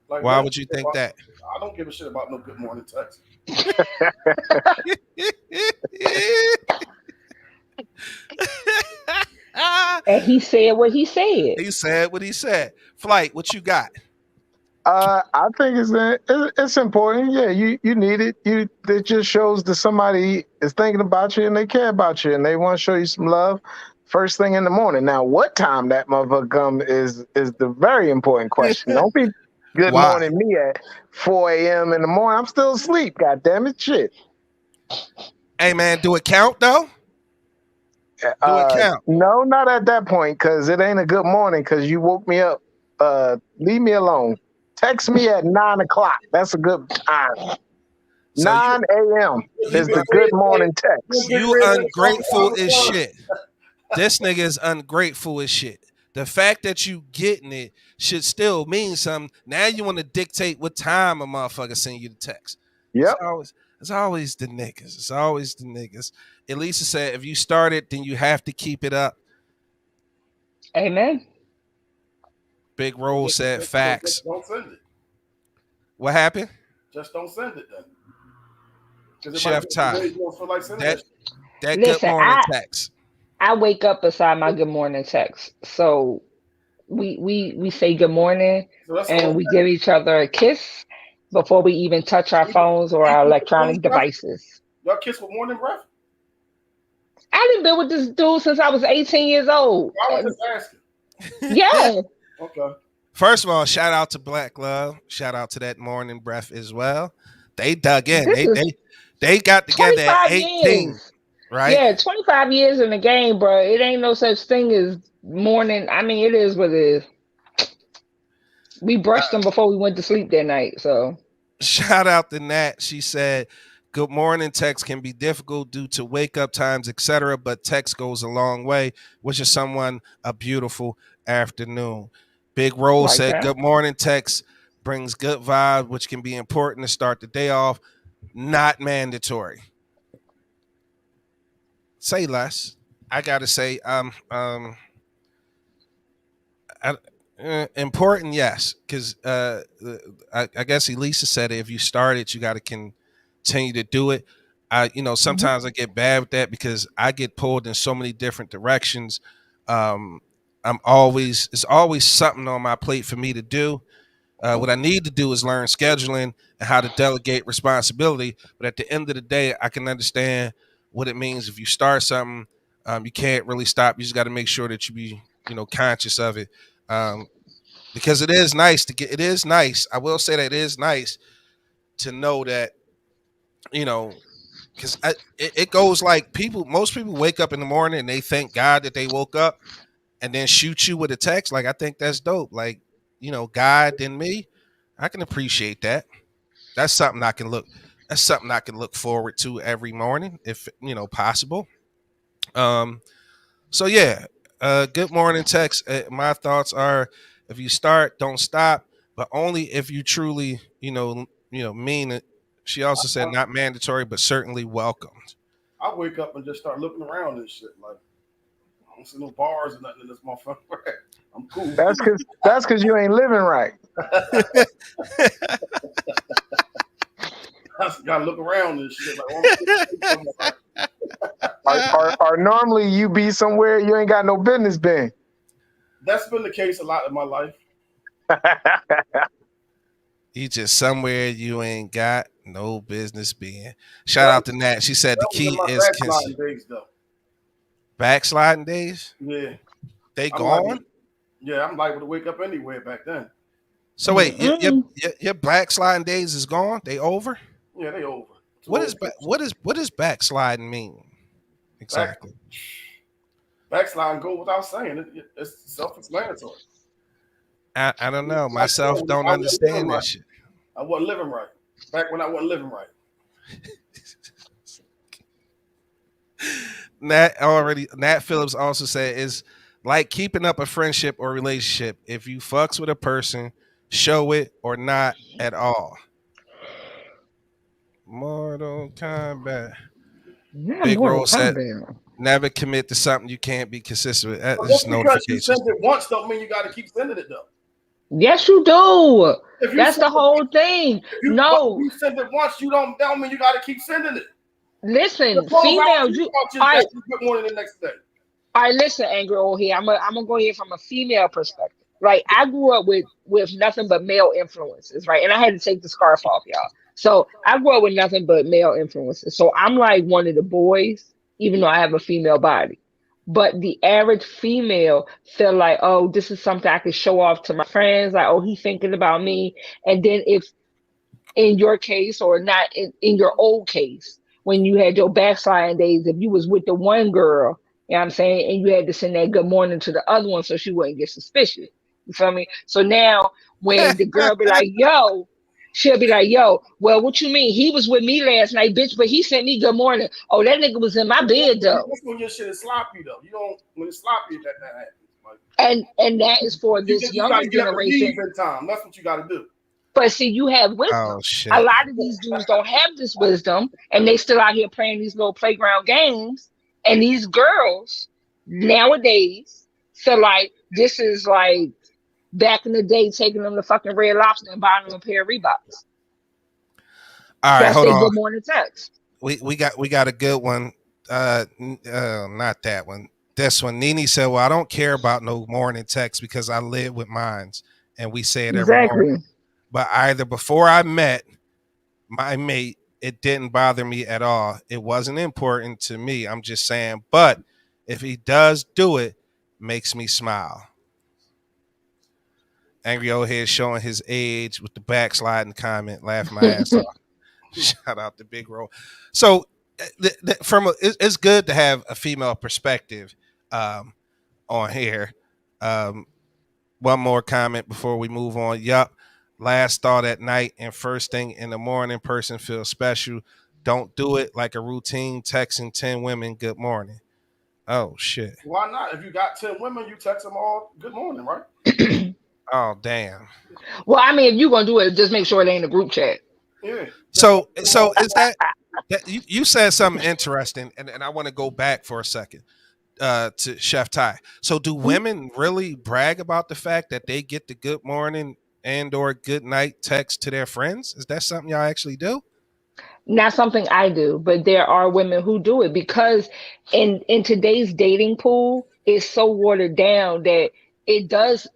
Like, Why let's would you forget think about, that? I don't give a shit about no good morning text. And he said what he said. He said what he said. Flight, what you got? I think it's important. Yeah, you need it. It just shows that somebody is thinking about you and they care about you and they want to show you some love. First thing in the morning. Now, what time that motherfucker come is the very important question. Don't be good Why? morning me at 4 a.m. in the morning. I'm still asleep. God damn it, shit. Hey man, do it count though? Do it count? No, not at that point, because it ain't a good morning. Because you woke me up. Leave me alone. Text me at 9 o'clock. That's a good time. So you 9 a.m. is the good morning text. you ungrateful as shit. This nigga is ungrateful as shit. The fact that you getting it should still mean something. Now you want to dictate what time a motherfucker send you the text. Yep. It's always the niggas. It's always the niggas. Elisa said, if you start it, then you have to keep it up. Amen. Big Roll said, facts. Just don't send it. What happened? Just don't send it then. Because Chef Ty. you don't feel like sending That that. that good Listen, morning text. I wake up beside my good morning text. So we say good morning So that's and all. we give each other a kiss before we even touch our phones or our electronic devices. Y'all kiss with morning breath? I done been with this dude since I was 18 years old. I was just asking. Yeah. Okay. First of all, shout out to Black Love. Shout out to that morning breath as well. They dug in. This is They got together at 25 18, years. right? Yeah, 25 years in the game, bro. It ain't no such thing as morning. I mean, it is what it is. We brushed them before we went to sleep that night. So Shout out to Nat. She said, good morning text can be difficult due to wake up times, etc., but text goes a long way. Wishing someone a beautiful afternoon. Big Roll like said, that. good morning text brings good vibe, which can be important to start the day off. Not mandatory. Say less. I gotta say, Important, yes, because I guess Elisa said it. If you start it, you got to continue to do it. Sometimes I get bad with that because I get pulled in so many different directions. Um, it's always something on my plate for me to do. What I need to do is learn scheduling and how to delegate responsibility. But at the end of the day, I can understand what it means if you start something. You can't really stop. You just got to make sure that you be, conscious of it. Um, because it is nice to get. It is nice. I will say that it is nice to know that, you know, because it goes like most people wake up in the morning and they thank God that they woke up and then shoot you with a text. Like, I think that's dope. Like, God and me, I can appreciate that. That's something I can look. That's something I can look forward to every morning, if possible. Um. So yeah. Good morning, text. My thoughts are: if you start, don't stop, but only if you truly, mean it. She also said not mandatory, but certainly welcomed. I wake up and just start looking around and shit. Like, I don't see no bars or nothing in this motherfucker. I'm cool. That's because you ain't living right. I just gotta look around and shit. Like, Or normally you be somewhere you ain't got no business being. that's been the case a lot in my life. You just somewhere you ain't got no business being. Shout out to Nat. She said the That was in key my is backsliding days, though. backsliding days. Yeah, They I'm gone. liable. Yeah, I'm liable to wake up anywhere back then. So wait, your backsliding days is gone. They over. Yeah, they over. What is backsliding mean exactly? Backsliding go without saying it. It's self-explanatory. I don't know. Like, Myself don't I wasn't living understand that right. shit. I wasn't living right. Back when I wasn't living right. Nat Phillips also said is like keeping up a friendship or relationship. If you fucks with a person, show it or not at all. Mortal Kombat. Not Big Mortal Roll said Kombat. never commit to something you can't be consistent with. That's But just just because you notifications. send it once don't mean you got to keep sending it though. Yes, you do. If you That's send the whole thing. but if No, you send it once, you don't mean you got to keep sending it. listen, Suppose I female. don't You talk to all you right? back good morning the next day. All right, listen, Angry old here. I'm gonna go here from a female perspective. Right, I grew up with nothing but male influences, right, and I had to take the scarf off, y'all. So I grew up with nothing but male influences. So I'm like one of the boys, even though I have a female body. But the average female feel like, oh, this is something I could show off to my friends. Like, oh, he's thinking about me. And then if in your case or not in your old case when you had your backsliding days if you was with the one girl, you know what I'm saying, and you had to send that good morning to the other one so she wouldn't get suspicious, you feel me? So now when the girl be like, yo, she'll be like, yo, well, what you mean he was with me last night, bitch, but he sent me good morning. Oh, that nigga was in my bed though. That's when your shit is sloppy though. You don't when it's sloppy that happens. Like, And that is for you this just you got younger to get up and leave generation. in time. That's what you got to do. But see, you have wisdom. Oh A shit. lot of these dudes don't have this wisdom, and they still out here playing these little playground games. And these girls nowadays feel like this is like back in the day, taking them to fucking Red Lobster and buying them a pair of Reeboks. All right, That's hold their on. good morning text. We got a good one. Not that one. This one. Nene said, "Well, I don't care about no morning text because I live with mines, and we say it every morning. Exactly. But either before I met my mate, it didn't bother me at all. It wasn't important to me. I'm just saying. But if he does do it, makes me smile." Angry old head showing his age with the backsliding comment, laughing my ass off. Shout out to Big Roll. So, it's good to have a female perspective on here. Um, one more comment before we move on. Yup. Last thought at night and first thing in the morning, person feels special. Don't do it like a routine texting 10 women good morning. Oh, shit. Why not? If you got 10 women, you text them all good morning, right? Oh, damn. Well, I mean, if you're gonna do it, just make sure it ain't a group chat. Yeah. So is that you said something interesting, and I want to go back for a second. to Chef Ty. So, do women really brag about the fact that they get the good morning and or good night text to their friends? Is that something y'all actually do? Not something I do, but there are women who do it because in today's dating pool, it's so watered down that it does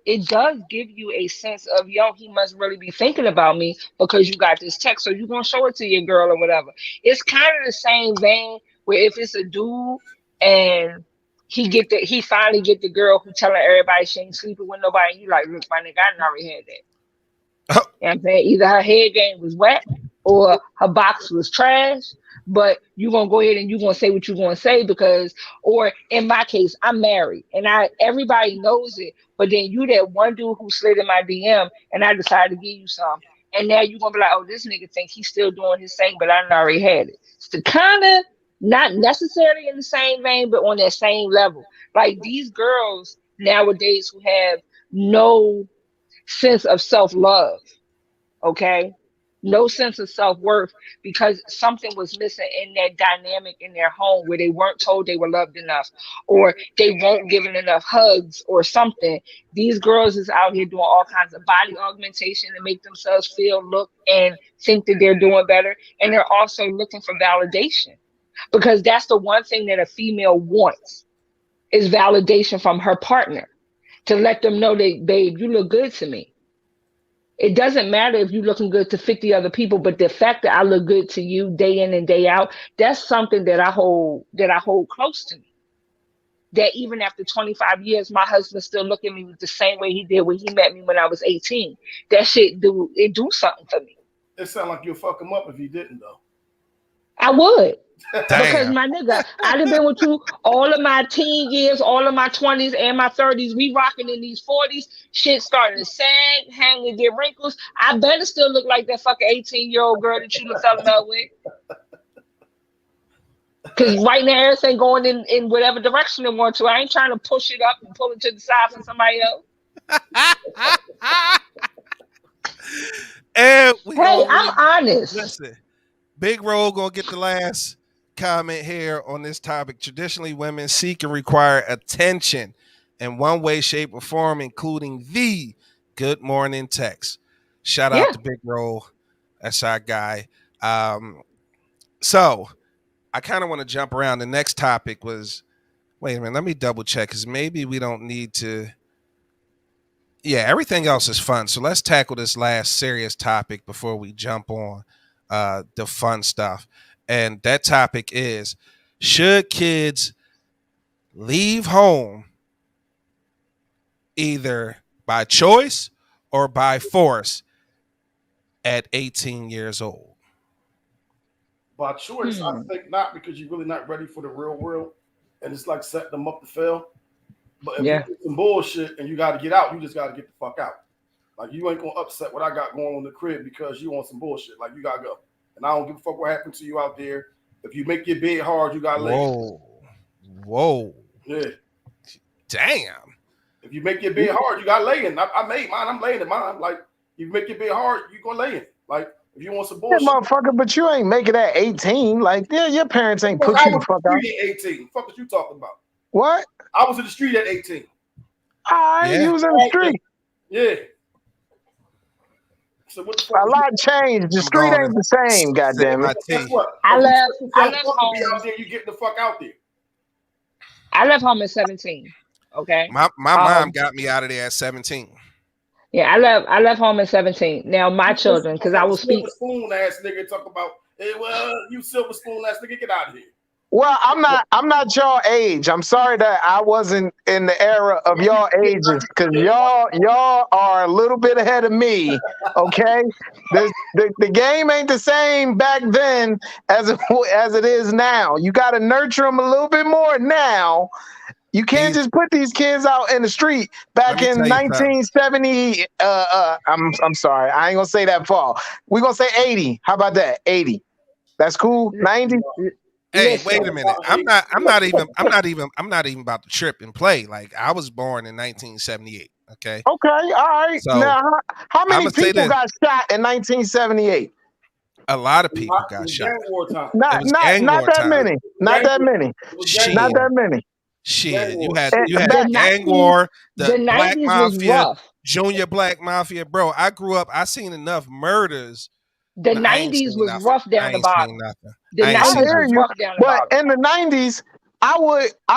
give you a sense of, yo, he must really be thinking about me because you got this text, so you're gonna show it to your girl or whatever. It's kind of the same vein where if it's a dude and he finally get the girl who telling everybody she ain't sleeping with nobody, and you like, look, my nigga, I done already had that. You know what I'm saying? Either her head game was wet or her box was trash, but you're gonna go ahead and you're gonna say what you're gonna say because, or in my case, I'm married and everybody knows it, but then you that one dude who slid in my DM and I decided to give you some. And now you're gonna be like, oh, this nigga think he's still doing his thing, but I done already had it. It's the kind of not necessarily in the same vein, but on that same level. Like these girls nowadays who have no sense of self love, okay? No sense of self worth because something was missing in that dynamic in their home where they weren't told they were loved enough or they weren't given enough hugs or something. These girls is out here doing all kinds of body augmentation to make themselves feel, look, and think that they're doing better. And they're also looking for validation because that's the one thing that a female wants is validation from her partner to let them know that, babe, you look good to me. It doesn't matter if you're looking good to 50 other people, but the fact that I look good to you day in and day out, that's something that I hold close to me. That even after 25 years, my husband still look at me with the same way he did when he met me when I was 18. That shit do something for me. It sounds like you'll fuck him up if you didn't, though. I would. Because Damn. my nigga, I'd have been with you all of my teen years, all of my 20s and my 30s. We rocking in these 40s. Shit starting to sag, hang and get wrinkles. I better still look like that fucking 18-year-old girl that you done fell in love with. Because right now, everything going in whatever direction it wants to. I ain't trying to push it up and pull it to the side for somebody else. And we Hey, gonna I'm honest. listen. Big Roll gonna get the last comment here on this topic. Traditionally, women seek and require attention in one way, shape, or form, including the good morning text. Shout out Yeah. to Big Roll. That's our guy. So I kind of want to jump around. The next topic was, wait a minute, let me double check because maybe we don't need to. Yeah, everything else is fun. So let's tackle this last serious topic before we jump on the fun stuff. And that topic is, should kids leave home either by choice or by force at 18 years old? By choice, I think not, because you're really not ready for the real world. And it's like setting them up to fail. But if Yeah. you get some bullshit and you got to get out, you just got to get the fuck out. Like, you ain't going to upset what I got going on in the crib because you want some bullshit. Like, you got to go. And I don't give a fuck what happened to you out there. If you make your bed hard, you got to lay. Whoa. Yeah. Damn. If you make your bed hard, you got to lay in. I made mine. I'm laying in mine. Like, you make your bed hard, you going to lay in. Like, if you want some Yeah, bullshit. motherfucker, but you ain't make it at 18. Like, yeah, your parents ain't put I you the was fuck in out. the street at 18. What the fuck is you talking about? What? I was in the street at 18. All right, Yeah. you was in the street. Yeah. So what the fuck? A lot changed. The I'm street going ain't to the same, sip goddamn my it. tea. Guess what? I If you left yourself up to home. be out there, you get the fuck out there. I left home at 17. Okay. My mom got me out of there at 17. Yeah, I left home at 17. Now my children, because I will speak. Silver spoon ass nigga talk about, hey, well, you silver spoon ass nigga, get out of here. Well, I'm not your age. I'm sorry that I wasn't in the era of y'all ages, because y'all are a little bit ahead of me. Okay, the game ain't the same back then as it is now. You got to nurture them a little bit more now. You can't just put these kids out in the street back in 1970. I'm sorry, I ain't gonna say that far. We're gonna say 80. How about that? 80. That's cool. 90. Hey, wait a minute. I'm not even about to trip and play. Like, I was born in 1978. Okay. Okay. All right. So, now, how many I'ma say people this. got shot in 1978? A lot of people got shot. Gang war time. Not that many. Not that many. Shit. Not that many. Shit, you wars. had The gang 90s, war, the the black 90s was mafia, rough. junior black mafia, bro. I grew up. I seen enough murders. The No, I ain't 90s seen was nothing. rough I down the ain't seen bottom. nothing. The I ain't I seen 90s hear was you, rough down the but bottom. in the 90s, I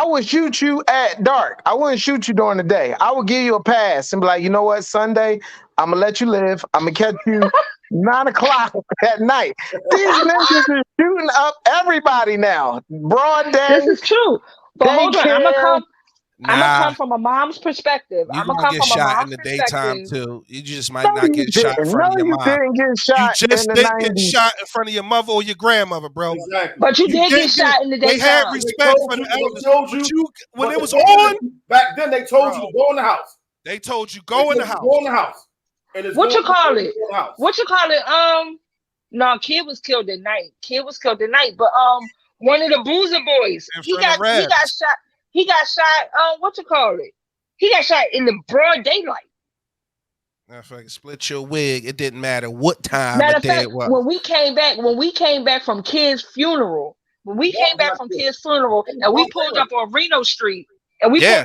would shoot you at dark. I wouldn't shoot you during the day. I would give you a pass and be like, you know what, Sunday, I'm gonna let you live. I'm gonna catch you 9 o'clock at night. These niggas are shooting up everybody now. Broad day, This is true. But hold on, daycare. I'm gonna Nah, come from a mom's perspective. you I'm gonna gonna come get from a shot in mom's the daytime perspective. too. You just might No, not you get shot in didn't. front No, of your you mom. didn't get You shot in just the didn't get 90s. shot in front of your mother or your grandmother, bro. Exactly. But you You did get didn't get. shot in the They had daytime. They respect told for you, the they elders, told but you, you when but it the was older on, back then they told you bro, to go in the house. they told you They go in told the you to go in house. the house. And it's What going you call to it? go in the house. What you call it? No, kid was killed at night. Kid was killed at night. But one of the Boozer boys, In he front of got Rebs. shot. He got shot. What you call it? He got shot in the broad daylight. If I could split your wig, it didn't matter what time Matter of of day fact, it was. when we came back from Kid's funeral, and we pulled up on Reno Street, Yeah,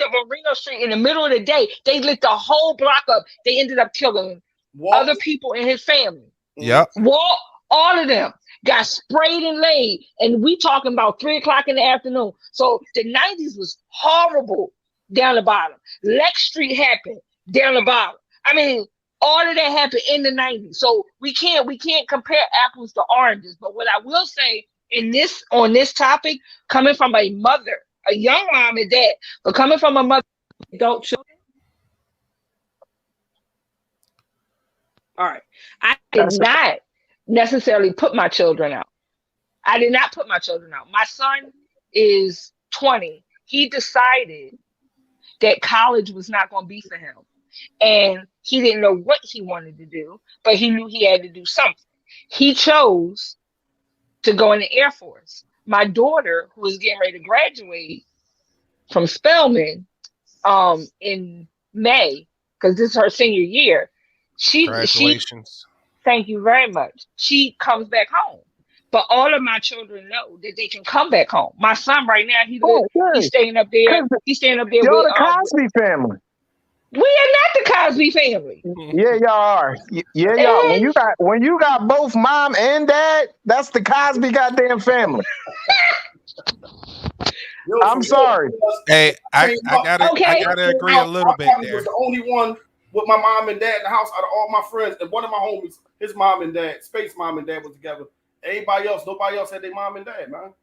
in the middle of the day, they lit the whole block up. They ended up killing Walk. other people in his family. yep. All of them got sprayed and laid, and we talking about 3 o'clock in the afternoon. So the 90s was horrible down the bottom. Lex Street happened down the bottom. I mean, all of that happened in the 90s. So we can't compare apples to oranges. But what I will say on this topic, coming from a mother, a young mom and dad, but coming from a mother, adult children. All right. I did not necessarily put my children out. I did not put my children out. My son is 20. He decided that college was not going to be for him. And he didn't know what he wanted to do, but he knew he had to do something. He chose to go in the Air Force. My daughter, who was getting ready to graduate from Spelman in May, because this is her senior year, she Congratulations. thank you very much. She comes back home. But all of my children know that they can come back home. My son right now, he's staying up there. He's staying up there You're with the Cosby family. we are not the Cosby family. Yeah, y'all are. Yeah, y'all. When you got both mom and dad, that's the Cosby goddamn family. Yo, I'm sorry. Hey, I gotta agree a little bit was there. the only one with my mom and dad in the house out of all my friends, and one of my homies, his mom and dad, Space mom and dad was together. Nobody else had their mom and dad, man.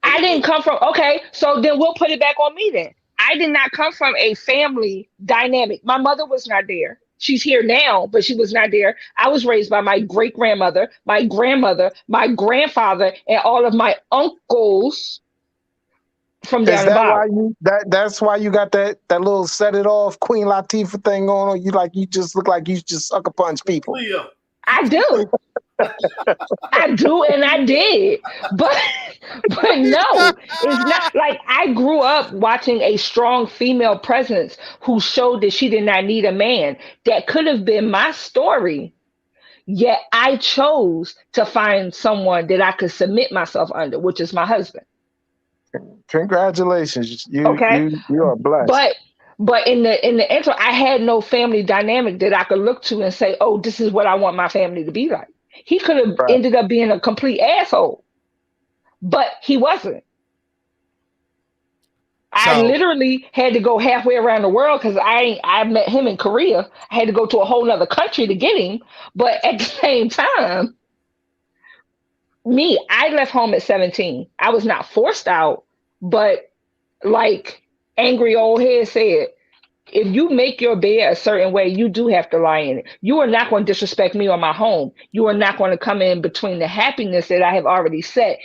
I didn't come from so then we'll put it back on me then. I did not come from a family dynamic. My mother was not there. She's here now, but she was not there. I was raised by my great grandmother, my grandmother, my grandfather, and all of my uncles from down Is the that why bottom. that's why you got that little set it off Queen Latifah thing going on? You just look like you just sucker punch people. Leah. I do. I do and I did. But no, it's not like I grew up watching a strong female presence who showed that she did not need a man. That could have been my story. Yet I chose to find someone that I could submit myself under, which is my husband. Congratulations. Okay. You are blessed. But in the intro, I had no family dynamic that I could look to and say, "Oh, this is what I want my family to be like." He could have Right. ended up being a complete asshole, but he wasn't. I So literally had to go halfway around the world because I met him in Korea. I had to go to a whole nother country to get him. But at the same time, I left home at 17. I was not forced out, but like angry old head said, if you make your bed a certain way, you do have to lie in it. You are not going to disrespect me or my home. You are not going to come in between the happiness that I have already set.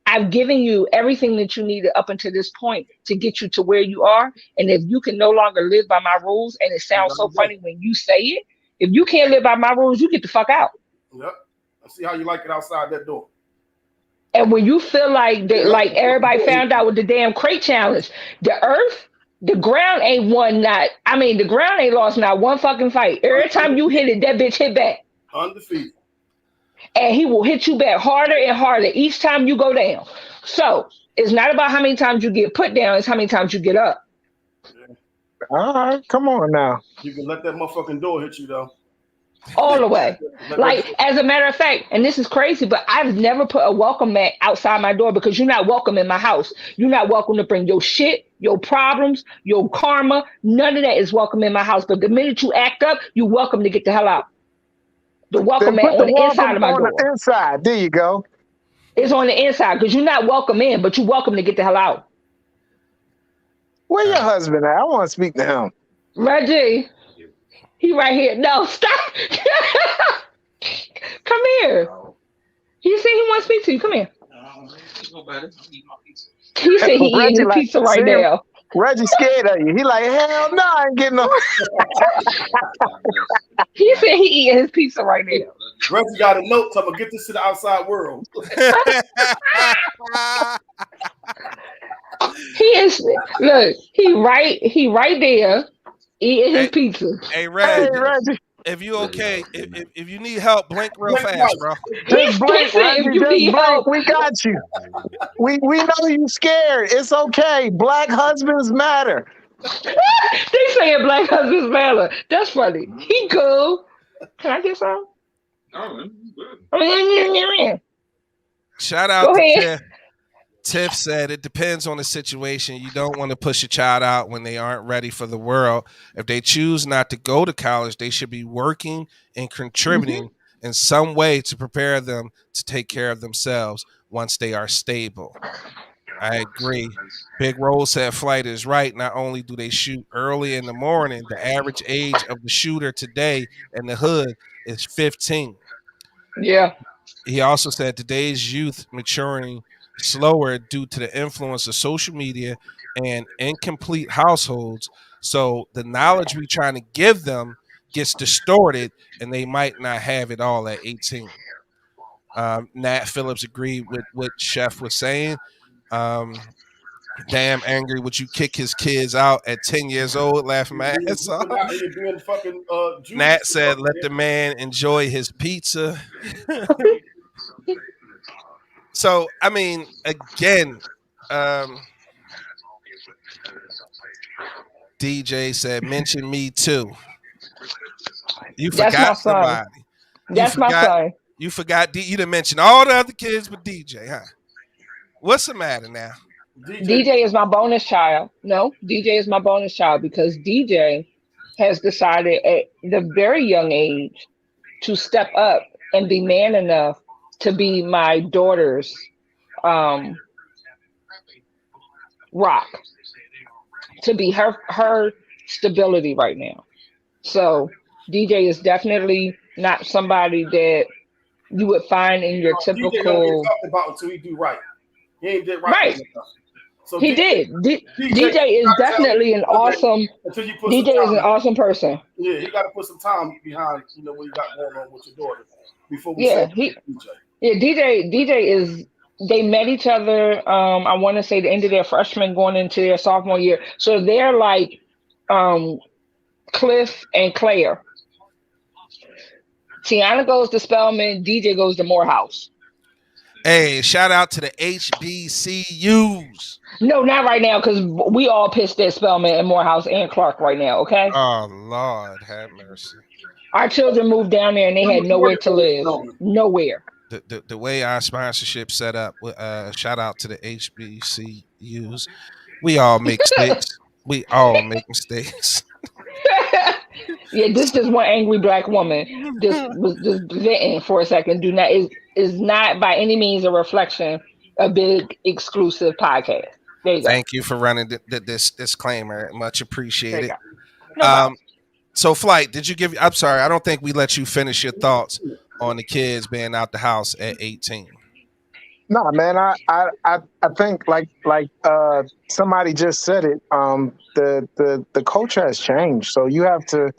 I've given you everything that you needed up until this point to get you to where you are. And if you can no longer live by my rules, and it sounds so funny when you say it, if you can't live by my rules, you get the fuck out. Yep. I see how you like it outside that door. And when you feel like that, like everybody found out with the damn crate challenge, the ground ain't the ground ain't lost not one fucking fight. Every time you hit it, that bitch hit back. Undefeated. and he will hit you back harder and harder each time you go down. So it's not about how many times you get put down; it's how many times you get up. Yeah. All right, come on now. You can let that motherfucking door hit you though. All the way. Let that Like, door. as a matter of fact, and this is crazy, but I've never put a welcome mat outside my door because you're not welcome in my house. You're not welcome to bring your shit, your problems, your karma. None of that is welcome in my house. But the minute you act up, you're welcome to get the hell out. The welcome Then mat put the on the inside welcome of my on door. the inside. There you go. It's on the inside because you're not welcome in, but you're welcome to get the hell out. Where your Uh, husband at? I want to speak to him. Reggie, he right here. No, stop. Come here. He said he wants to speak to you. Come here. He said he eating Reggie his like, pizza see right him? now. Reggie scared of you. He like, hell no, I ain't getting no. He said he eating his pizza right now. Reggie got a note. So I'm gonna get this to the outside world. He is look. He right there eating his hey, pizza. hey, Hey, Reg, Reggie, if you okay, if you need help, blink real Blink fast, twice. bro. He just blink, said if Reggie, you just need blink. help, We got you. We know you scared. It's okay. Black husbands matter. they saying black husbands matter. That's funny. He cool. Can I get some? Shout out Go to ahead. Tiff. Tiff said it depends on the situation. You don't want to push a child out when they aren't ready for the world. If they choose not to go to college, they should be working and Hmm. contributing in some way to prepare them to take care of themselves once they are stable. I agree. Big Rose said Flight is right. Not only do they shoot early in the morning, the average age of the shooter today in the hood is 15. Yeah. He also said today's youth maturing slower due to the influence of social media and incomplete households. So the knowledge we trying to give them gets distorted, and they might not have it all at 18. Nat Phillips agreed with what Chef was saying. Um, Damn angry would you kick his kids out at 10 years old, laughing You're my being ass off. juvenile and you're being fucking Judas. Nat said, let the man enjoy his pizza. So, I mean, again, um, DJ said, mention me too. You That's my forgot son. somebody. You That's my forgot. son. You forgot. You didn't mention all the other kids but DJ, huh? What's the matter now? DJ. DJ is my bonus child. No, DJ is my bonus child because DJ has decided at the very young age to step up and be man enough to be my daughter's um, rock, to be her stability right now. So DJ is definitely not somebody that you would find in your DJ don't get typical. talked about until he do right. He ain't did right Right, yet enough. So he did. DJ DJ is gotta tell definitely an awesome. until you put some DJ is an time. awesome person. Yeah, he got to put some time behind what you got going on with your daughter before we say Yeah, he DJ. yeah, DJ is they met each other I want to say the end of their freshman going into their sophomore year. So they're like um Cliff and Claire. Tiana goes to Spelman, DJ goes to Morehouse. Hey, shout out to the HBCUs. No, not right now because we all pissed at Spelman and Morehouse and Clark right now, okay? Oh, Lord, have mercy. Our children moved down there and they The had nowhere majority to of those live. gentlemen. Nowhere. The way our sponsorship set up, shout out to the HBCUs. We all make mistakes. We all make mistakes. Yeah, this just one angry black woman just was just venting for a second. Do not is not by any means a reflection of big exclusive podcast. There you go. Thank you for running this disclaimer. Much There you appreciated. go. No Um, problem. so, Flight, did you give? I'm sorry, I don't think we let you finish your thoughts on the kids being out the house at 18. No, man, I think like somebody just said it. The culture has changed, so you have to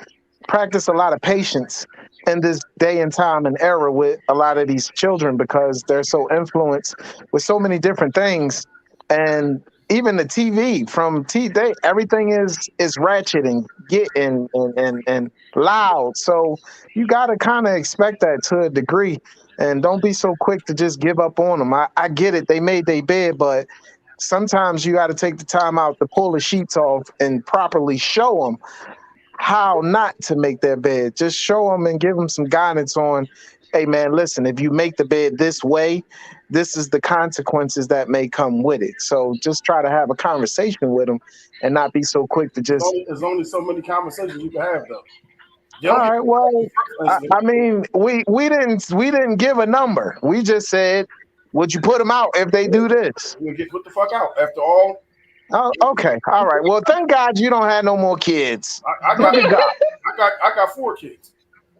practice a lot of patience in this day and time and era with a lot of these children because they're so influenced with so many different things, and even the TV from everything is ratchet and getting and loud. So you got to kind of expect that to a degree, and don't be so quick to just give up on them. I get it; they made their bed, but sometimes you got to take the time out to pull the sheets off and properly show them how not to make their bed. Just show them and give them some guidance on, hey man, listen, if you make the bed this way, this is the consequences that may come with it. So just try to have a conversation with them and not be so quick to just. There's only so many conversations you can have though. You All don't get right, well, first instance. I mean, we didn't give a number. We just said, would you put them out if they do this? You'll get put the fuck out. After all, Oh, okay, all right. Well, thank God you don't have no more kids. I Look got at God. I got 4 kids.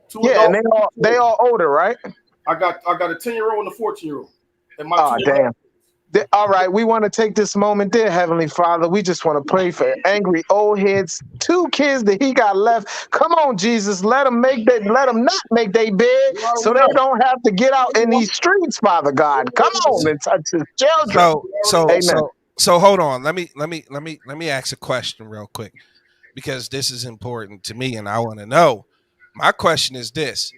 Two Yeah, and adults. they all older, right? I got a 10-year-old and a 14-year-old. And my Oh, two damn. All right, we want to take this moment, dear Heavenly Father. We just want to pray for angry old heads, 2 kids that he got left. Come on, Jesus, let them not make their bed, so they don't have to get out in these streets, Father God. Come on and touch his children. Amen. So hold on. Let me ask a question real quick, because this is important to me and I want to know. My question is this: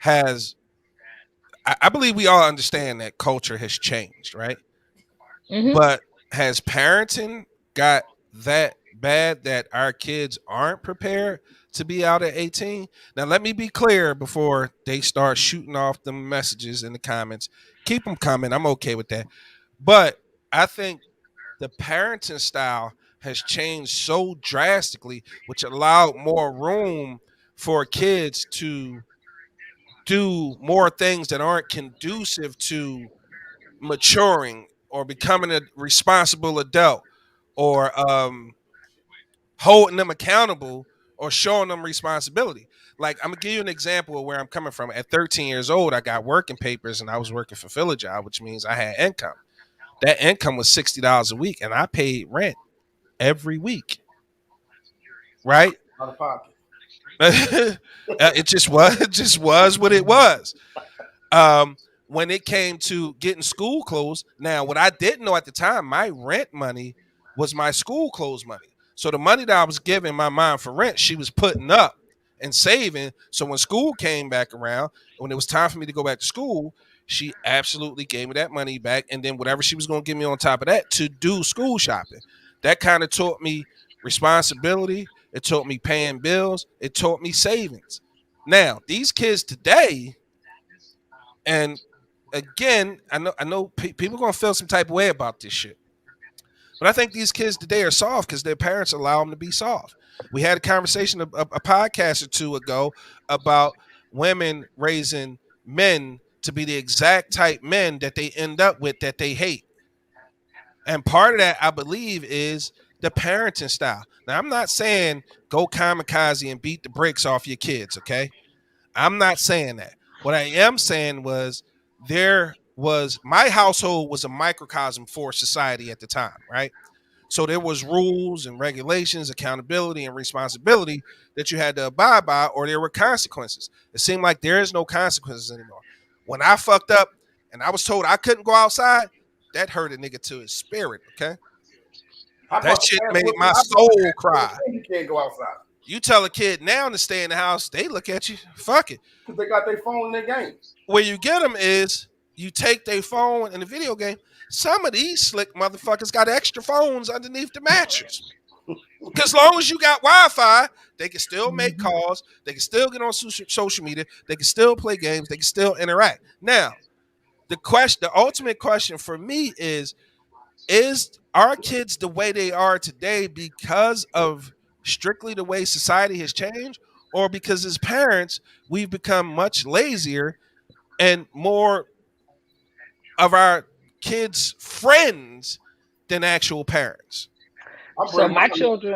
I believe we all understand that culture has changed, right? Mhm. But has parenting got that bad that our kids aren't prepared to be out at 18? Now, let me be clear before they start shooting off the messages in the comments. Keep them coming. I'm okay with that. But I think the parenting style has changed so drastically, which allowed more room for kids to do more things that aren't conducive to maturing or becoming a responsible adult, or holding them accountable or showing them responsibility. Like, I'm gonna give you an example of where I'm coming from. At 13 years old, I got working papers and I was working for Philly Job, which means I had income. That income was $60 a week, and I paid rent every week. Right? out of pocket. It just was what it was. Um, when it came to getting school clothes, now what I didn't know at the time, my rent money was my school clothes money. So the money that I was giving my mom for rent, she was putting up and saving. So when school came back around, when it was time for me to go back to school, she absolutely gave me that money back, and then whatever she was going to give me on top of that to do school shopping. That kind of taught me responsibility. It taught me paying bills. It taught me savings. Now, these kids today, and again, I know people are gonna feel some type of way about this shit, but I think these kids today are soft because their parents allow them to be soft. We had a conversation a podcast or two ago about women raising men to be the exact type men that they end up with that they hate, and part of that, I believe, is the parenting style. Now, I'm not saying go kamikaze and beat the brakes off your kids, okay? I'm not saying that. What I am saying was my household was a microcosm for society at the time, right? So there was rules and regulations, accountability and responsibility that you had to abide by, or there were consequences. It seemed like there is no consequences anymore. When I fucked up and I was told I couldn't go outside, that hurt a nigga to his spirit, okay? That shit made my soul cry. You can't go outside You tell a kid now to stay in the house, they look at you, fuck it. because they got their phone in their games. Where you get them is you take their phone in the video game. Some of these slick motherfuckers got extra phones underneath the mattress. Because as long as you got Wi-Fi, they can still make calls. They can still get on social media. They can still play games. They can still interact. Now, the ultimate question for me is our kids the way they are today because of strictly the way society has changed, or because as parents we've become much lazier and more of our kids' friends than actual parents? So my children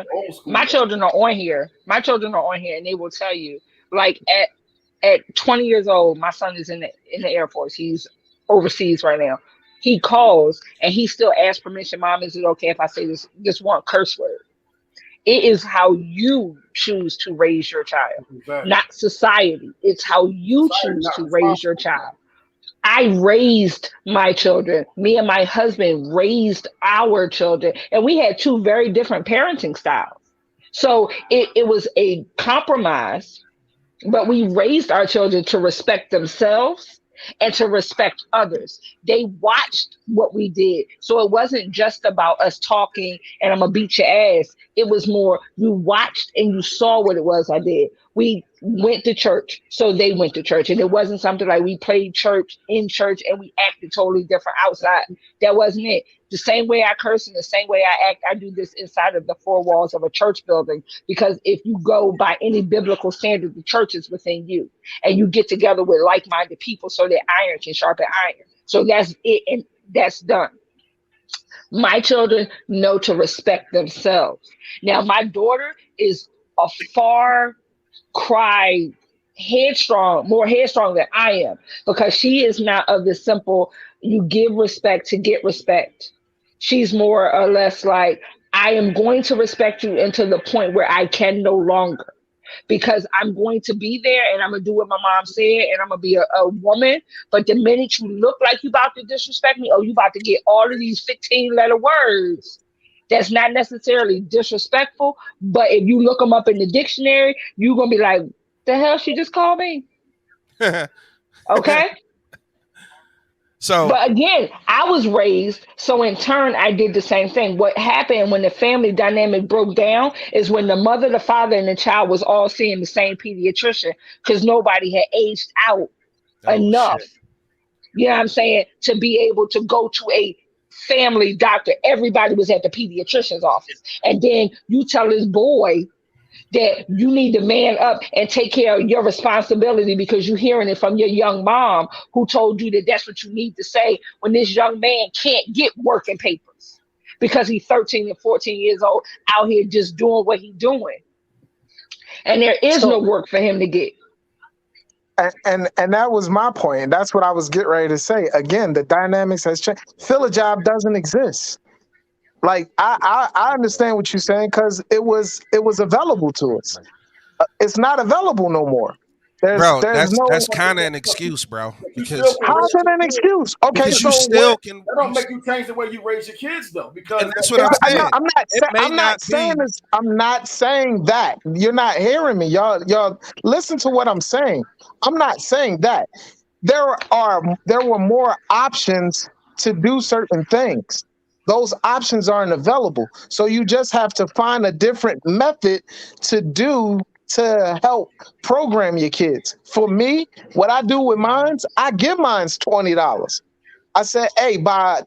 are on here. My children are on here, and they will tell you, like at 20 years old, my son is in the Air Force. He's overseas right now. He calls and he still asks permission. Mom, is it okay if I say this one curse word? It is how you choose to raise your child, Exactly. not society. It's how you choose to raise your child. I raised my children. Me and my husband raised our children, and we had two very different parenting styles. So it was a compromise, but we raised our children to respect themselves and to respect others. They watched what we did. So it wasn't just about us talking and I'm going to beat your ass. It was more you watched and you saw what it was I did. We went to church, so they went to church. And it wasn't something like we played church in church and we acted totally different outside. That wasn't it. The same way I curse and the same way I act, I do this inside of the four walls of a church building. Because if you go by any biblical standard, the church is within you. And you get together with like-minded people so that iron can sharpen iron. So that's it, and that's done. My children know to respect themselves. Now, my daughter is a far cry more headstrong than I am, because she is not of the simple, you give respect to get respect. She's more or less like, I am going to respect you until the point where I can no longer, because I'm going to be there and I'm going to do what my mom said and I'm going to be a woman. But the minute you look like you about to disrespect me, you about to get all of these 15-letter words. That's not necessarily disrespectful, but if you look them up in the dictionary, you're going to be like, the hell she just called me? Okay? So, but again, I was raised, so in turn, I did the same thing. What happened when the family dynamic broke down is when the mother, the father, and the child was all seeing the same pediatrician, because nobody had aged out enough. Shit. You know what I'm saying? To be able to go to a family doctor. Everybody was at the pediatrician's office. And then you tell this boy that you need to man up and take care of your responsibility, because you're hearing it from your young mom who told you that that's what you need to say when this young man can't get working papers because he's 13 and 14 years old out here just doing what he's doing. And there is no work for him to get. And that was my point. That's what I was getting ready to say. Again, the dynamics has changed. Fill a job doesn't exist. Like I understand what you're saying, because it was available to us. It's not available no more. That's kind of an excuse, bro. Because how's it an excuse? Okay, because so you still can. That don't make you change the way you raise your kids, though. Because that's what I'm saying. I'm not saying this. I'm not saying that. You're not hearing me, y'all. Listen to what I'm saying. I'm not saying that. There were more options to do certain things. Those options aren't available. So you just have to find a different method to help program your kids. For me, what I do with mines, I give mines $20. I said, hey, by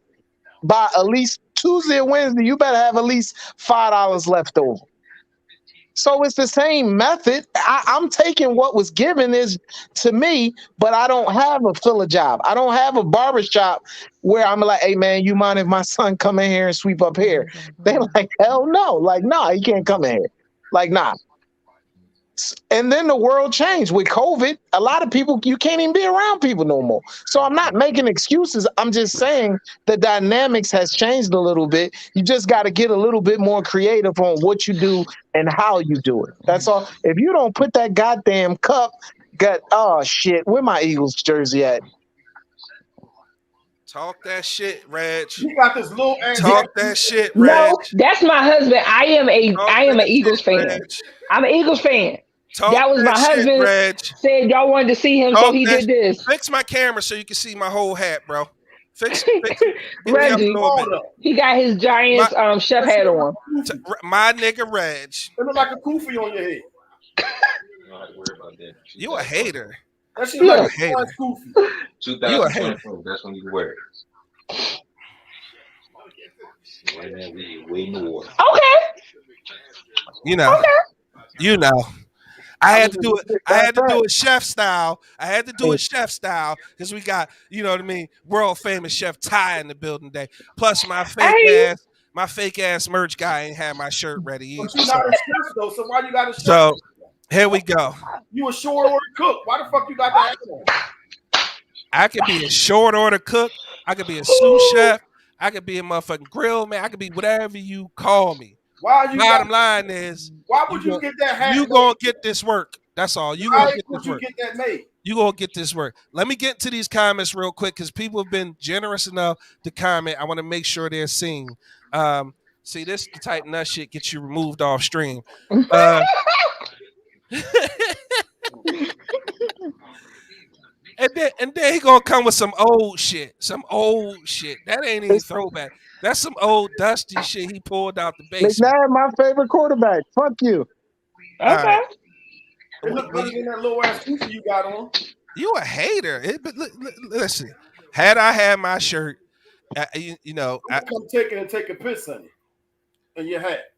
at least Tuesday or Wednesday, you better have at least $5 left over. So it's the same method. I'm taking what was given is to me, but I don't have a filler job. I don't have a barber shop where I'm like, hey man, you mind if my son come in here and sweep up here? They're like, hell no. Like, nah, he can't come in here. Like, nah. And then the world changed with COVID. A lot of people, you can't even be around people no more. So I'm not making excuses. I'm just saying the dynamics has changed a little bit. You just got to get a little bit more creative on what you do and how you do it. That's all. If you don't put that goddamn cup, oh shit, where my Eagles jersey at? Talk that shit, Reg. You got this little ass. Talk that shit, Reg. No, that's my husband. I am an Eagles fan. Reg. I'm an Eagles fan. Talk that was my shit, husband. Reg. Said y'all wanted to see him, so he did this. Fix my camera so you can see my whole hat, bro. Fix Reggie, he got his Giants chef hat on. My nigga Reg. It look like a kufi on your head. You a hater. That shit like a hater. Kufi. 2024, that's when you wear it. Way more. Okay. You know. I had to do it. I had to do it chef style. I had to do it chef style because we got, you know what I mean, world famous Chef Ty in the building today. Plus my fake ass merch guy ain't had my shirt ready either. But you're not a chef though, so why you got a shirt? So here we go. You a short order cook. Why the fuck you got that on? I could be a short order cook. I could be a sous chef. I could be a motherfucking grill man. I could be whatever you call me. Bottom line is, why would you get that hat? You gonna get this work. That's all. You gonna get this work. Get that made? You gonna get this work. Let me get to these comments real quick because people have been generous enough to comment. I want to make sure they're seen. See, this the type nut shit gets you removed off stream. Uh, and then he gonna come with some old shit. Some old shit. That ain't even throwback. That's some old dusty shit he pulled out the basement. McNabb, my favorite quarterback. Fuck you. All Okay. right. It look better than that little ass hoopy you got on. You a hater. But listen, had I had my shirt, you know, I'm gonna come take it and take a piss in it. In your hat.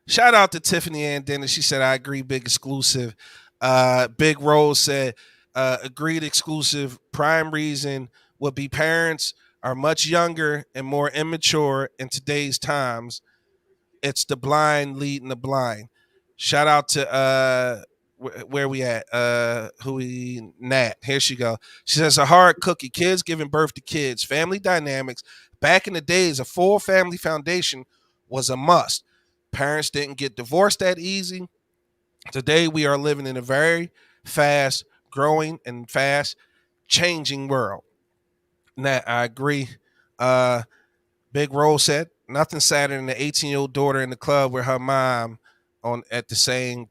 shout out to Tiffany Ann Dennis. She said, I agree, big exclusive. Big Rose said, agreed exclusive. Prime reason would be parents are much younger and more immature in today's times. It's the blind leading the blind. Shout out to where we at? Nat. Here she go. She says a hard cookie. Kids giving birth to kids. Family dynamics. Back in the days, a full family foundation was a must. Parents didn't get divorced that easy. Today we are living in a very fast growing and fast changing world. Nat, I agree. Big Rose said nothing sadder than the 18-year-old daughter in the club with her mom on at the same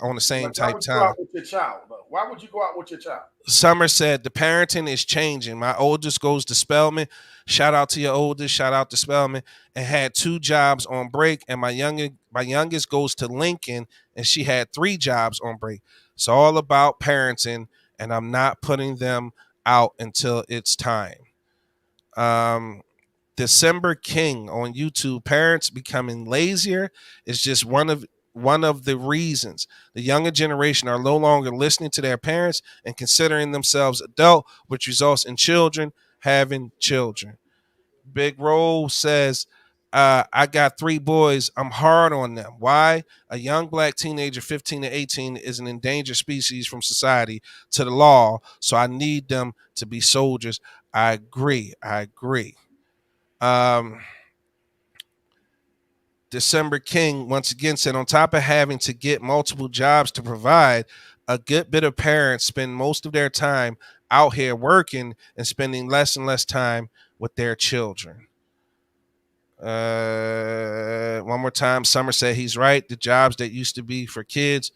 on the same Like, type why would you go time. out with your child, though? Why would you go out with your child? Summer said the parenting is changing. My oldest goes to Spelman. Shout out to your oldest. Shout out to Spelman. And had 2 jobs on break. And my youngest goes to Lincoln, and she had 3 jobs on break. It's all about parenting, and I'm not putting them out until it's time. December King on YouTube. Parents becoming lazier is just one of the reasons. The younger generation are no longer listening to their parents and considering themselves adult, which results in children having children. Big Roll says, I got 3 boys. I'm hard on them. Why? A young black teenager, 15 to 18, is an endangered species from society to the law, so I need them to be soldiers. I agree. December King once again said, on top of having to get multiple jobs to provide, a good bit of parents spend most of their time out here working and spending less and less time with their children. One more time, Summer said he's right. The jobs that used to be for kids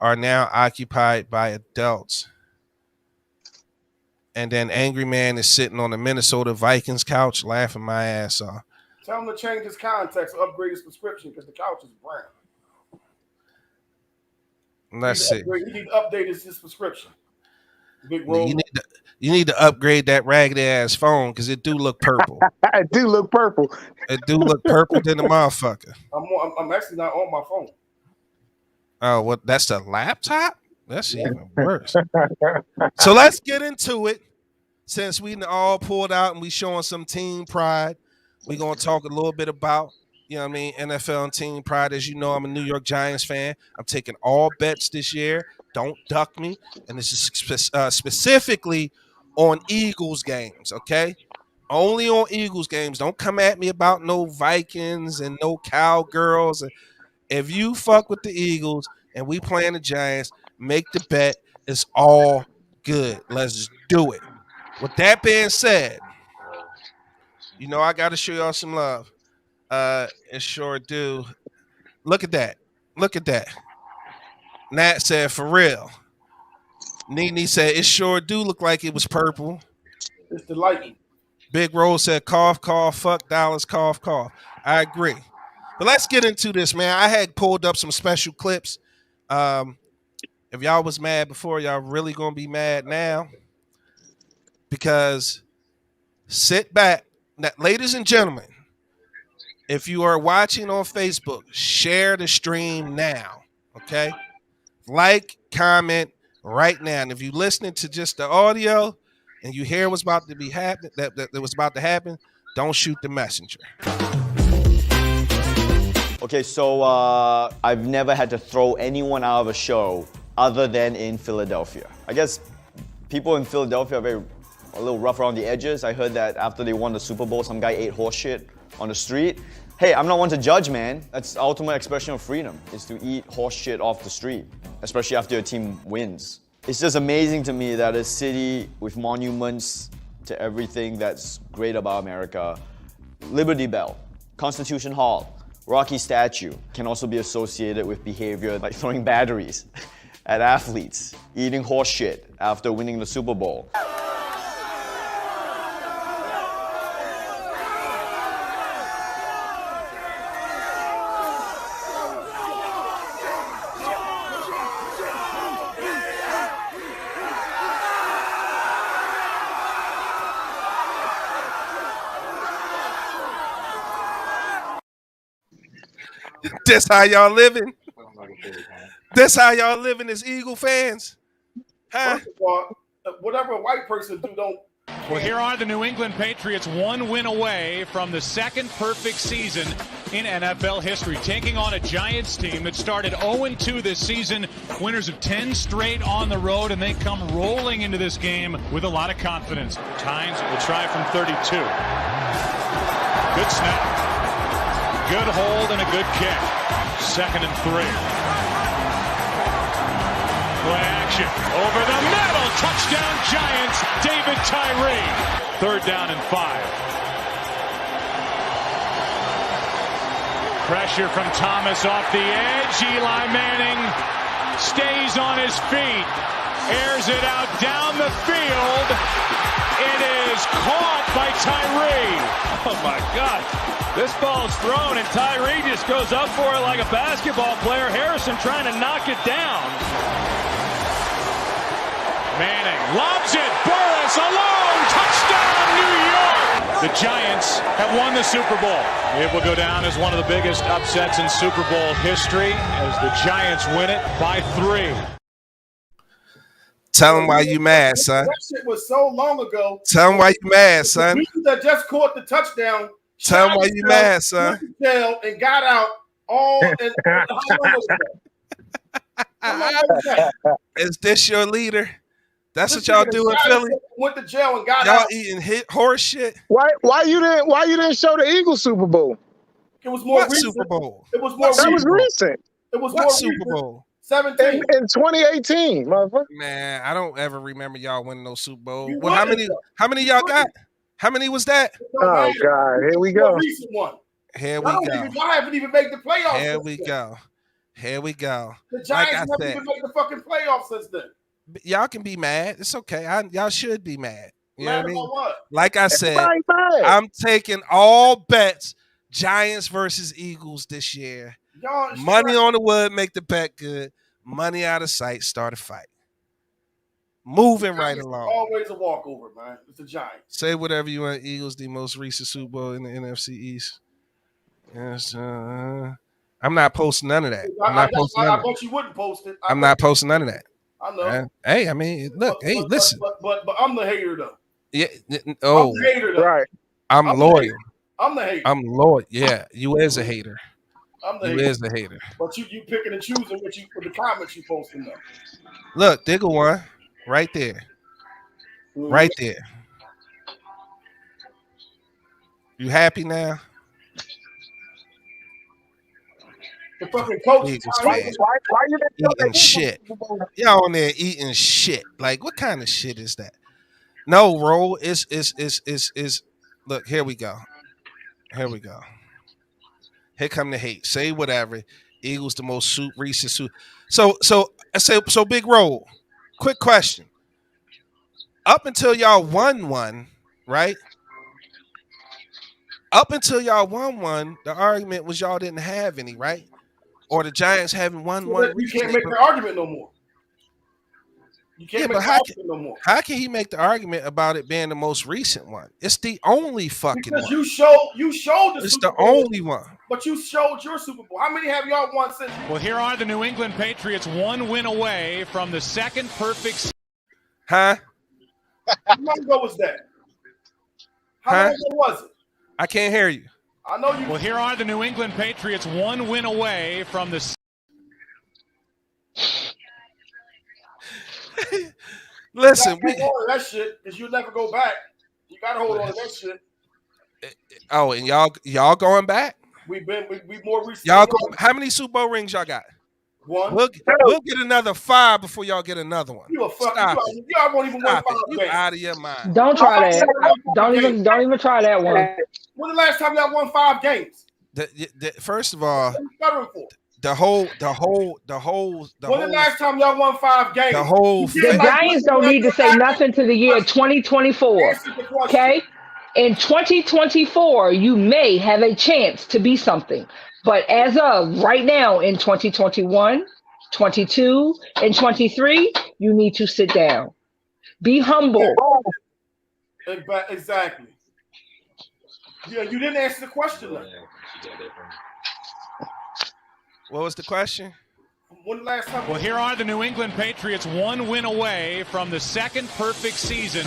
are now occupied by adults. And then Angry Man is sitting on the Minnesota Vikings couch laughing my ass off. Tell him to change his context or upgrade his prescription because the couch is brown. Let's see. He need to update his prescription. Big roll. You need to upgrade that raggedy ass phone because it do look purple. It do look purple. It do look purple than a motherfucker. I'm actually not on my phone. Oh, what? That's the laptop? That's even worse. So let's get into it. Since we all pulled out and we showing some team pride, we're going to talk a little bit about, you know what I mean, NFL and team pride. As you know, I'm a New York Giants fan. I'm taking all bets this year. Don't duck me. And this is specifically on Eagles games, okay? Only on Eagles games. Don't come at me about no Vikings and no Cowgirls. If you fuck with the Eagles and we playing the Giants, make the bet. It's all good. Let's do it. With that being said, you know I got to show y'all some love. It sure do. Look at that. Look at that. Nat said, for real. Nene said, it sure do look like it was purple. It's the lighting. Big Rose said, cough, cough, fuck Dallas, cough, cough. I agree. But let's get into this, man. I had pulled up some special clips. If y'all was mad before, y'all really going to be mad now. Because sit back. Now, ladies and gentlemen, if you are watching on Facebook, share the stream now, okay? Like, comment right now. And if you're listening to just the audio and you hear what's about to be happen, that was about to happen, don't shoot the messenger. Okay, so I've never had to throw anyone out of a show other than in Philadelphia. I guess people in Philadelphia are a little rough around the edges. I heard that after they won the Super Bowl, some guy ate horse shit on the street. Hey, I'm not one to judge, man. That's the ultimate expression of freedom, is to eat horse shit off the street, especially after your team wins. It's just amazing to me that a city with monuments to everything that's great about America, Liberty Bell, Constitution Hall, Rocky Statue, can also be associated with behavior like throwing batteries at athletes, eating horse shit after winning the Super Bowl. This how y'all living? This how y'all living as Eagle fans? Huh? First of all, whatever a white person do, don't. Well, here are the New England Patriots, one win away from the second perfect season in NFL history, taking on a Giants team that started 0-2 this season, winners of 10 straight on the road, and they come rolling into this game with a lot of confidence. Tynes will try from 32. Good snap. Good hold and a good kick. 2nd and 3. Play action. Over the middle. Touchdown Giants. David Tyree. 3rd down and 5. Pressure from Thomas off the edge. Eli Manning stays on his feet. Airs it out down the field. It is caught by Tyree. Oh my God. This ball's thrown and Tyree just goes up for it like a basketball player. Harrison trying to knock it down. Manning lobs it. Burris alone. Touchdown New York. The Giants have won the Super Bowl. It will go down as one of the biggest upsets in Super Bowl history as the Giants win it by 3. Tell them why you mad, son. That shit was so long ago. Tell them why you mad, son. We that just caught the touchdown. Tell them why you mad, son. Jail and got out all. And how long was that? How long was that? Is this your leader? That's what y'all do in Philly. Went to jail and got Y'all out. eating horse shit. Why you didn't show the Eagles Super Bowl? It was more What recent. Super Bowl? It was more That was recent. recent. It was What more Super recent. Bowl? 17. In 2018, motherfucker. Man, I don't ever remember y'all winning no Super Bowl. You Well, how won it, many? though. How many y'all got? How many was that? Oh God, here we go. More recent one. Here we go. Y'all haven't even made the playoffs. Here since we then. go. Here we go. The Giants Like I haven't said, even made the fucking playoffs since then. y'all can be mad. It's okay. Y'all should be mad. You know Mad what I mean? about what? Like I said, Everybody mad. I'm taking all bets. Giants versus Eagles this year. Y'all Money on the wood, make the bet good. Money out of sight, start a fight. Moving right along. Always a walkover, man. It's the Giants. Say whatever you want. Eagles, the most recent Super Bowl in the NFC East. Yes, I'm not posting none of that. I'm not posting none I of that. thought you wouldn't post it. I'm not posting none of that. I know. Man. Hey, I mean, look. Hey, listen. But I'm the hater though. Yeah. I'm Oh, the hater though. Right. I'm I'm the loyal. hater. I'm the hater. I'm loyal. Yeah, you is a hater. I'm the You hater. is a hater. But you picking and choosing with the comments you posting though. Look, Digger one right there. Right there. You happy now? The fucking coach. Eagles Why fan. you didn't show the Eating Eagles shit. Super Bowl? Y'all on there eating shit. Like, what kind of shit is that? No, Ro, it's look, here we go. Here we go. Here come the hate. Say whatever. Eagles the most recent suit. So Big Ro, quick question. Up until y'all won one, right? Up until y'all won one, the argument was y'all didn't have any, right? Or the Giants haven't won one. You can't recently, make but- the argument no more. You can't Yeah, make but the how argument no more. How can he make the argument about it being the most recent one? It's the only fucking Because one. you showed the It's Super the Bowl, only one. but you showed your Super Bowl. How many have y'all won since? Well, here are the New England Patriots, one win away from the second perfect. Huh? How long ago was that? How Huh? long ago was it? I can't hear you. I know you. Well, here are the New England Patriots, one win away from the. Listen, You gotta hold on to that shit because you'll never go back. You gotta hold on to that shit. and y'all going back? We more recent. Y'all going? How many Super Bowl rings y'all got? One. We'll get another 5 before y'all get another one. You a fucking. Stop it. Y'all won't even win Stop 5 it. You games. out of your mind. Don't try that. Don't even try that one. When the last time y'all won 5 games? First of all, What are you stuttering for? the whole. When the last time y'all won 5 games? The whole. The Giants don't need to say nothing to the year 2024. Okay? In 2024, you may have a chance to be something. But as of right now, in 2021, 22, and 23, you need to sit down. Be humble. Exactly. Yeah, you didn't answer the question though. What was the question? When the last time? Well, here are the New England Patriots 1 win away from the second perfect season.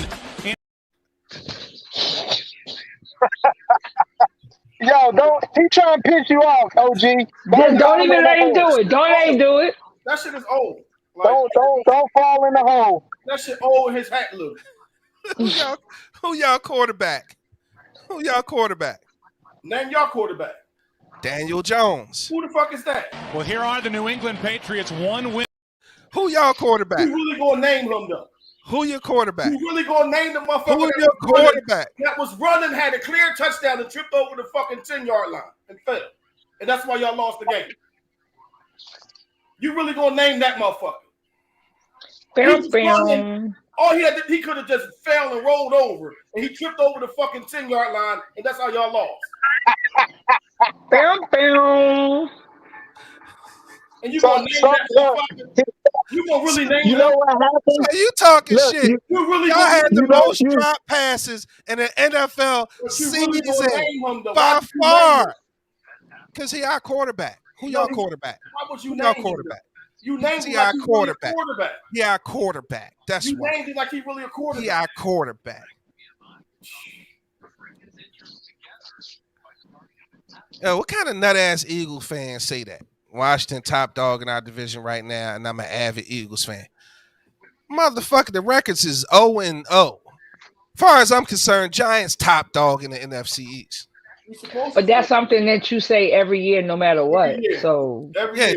Yo, he trying to piss you off, OG. Don't even let him do it. Don't let him do it. That shit is old. Like, don't fall in the hole. That shit old. His hat look. Who y'all quarterback? Who y'all quarterback? Name y'all quarterback. Daniel Jones. Who the fuck is that? Well, here are the New England Patriots 1 win. Who y'all quarterback? You really gonna name him though? Who your quarterback? You really gonna name the motherfucker Who your quarterback? that was running, had a clear touchdown and tripped over the fucking 10-yard line and fell. And that's why y'all lost the game. You really gonna name that motherfucker? All he could have just fell and rolled over, and he tripped over the fucking 10-yard line, and that's how y'all lost. And you gonna name that motherfucker? You gonna really name You know what happened? Hey, you talking shit. You really y'all had the most you- drop passes in the NFL really season name him, though? by Why would you name far. him? Because he our quarterback. Who No, y'all quarterback? Why would you Who name y'all him? quarterback? You named He him like our he's really a quarterback. quarterback. He our quarterback. That's You why. named him like he really a quarterback. He our quarterback. Yo, what kind of nut ass Eagles fans say that? Washington top dog in our division right now, and I'm an avid Eagles fan. Motherfucker, the records is 0-0. Far as I'm concerned, Giants top dog in the NFC East. But that's something that you say every year, no matter what. So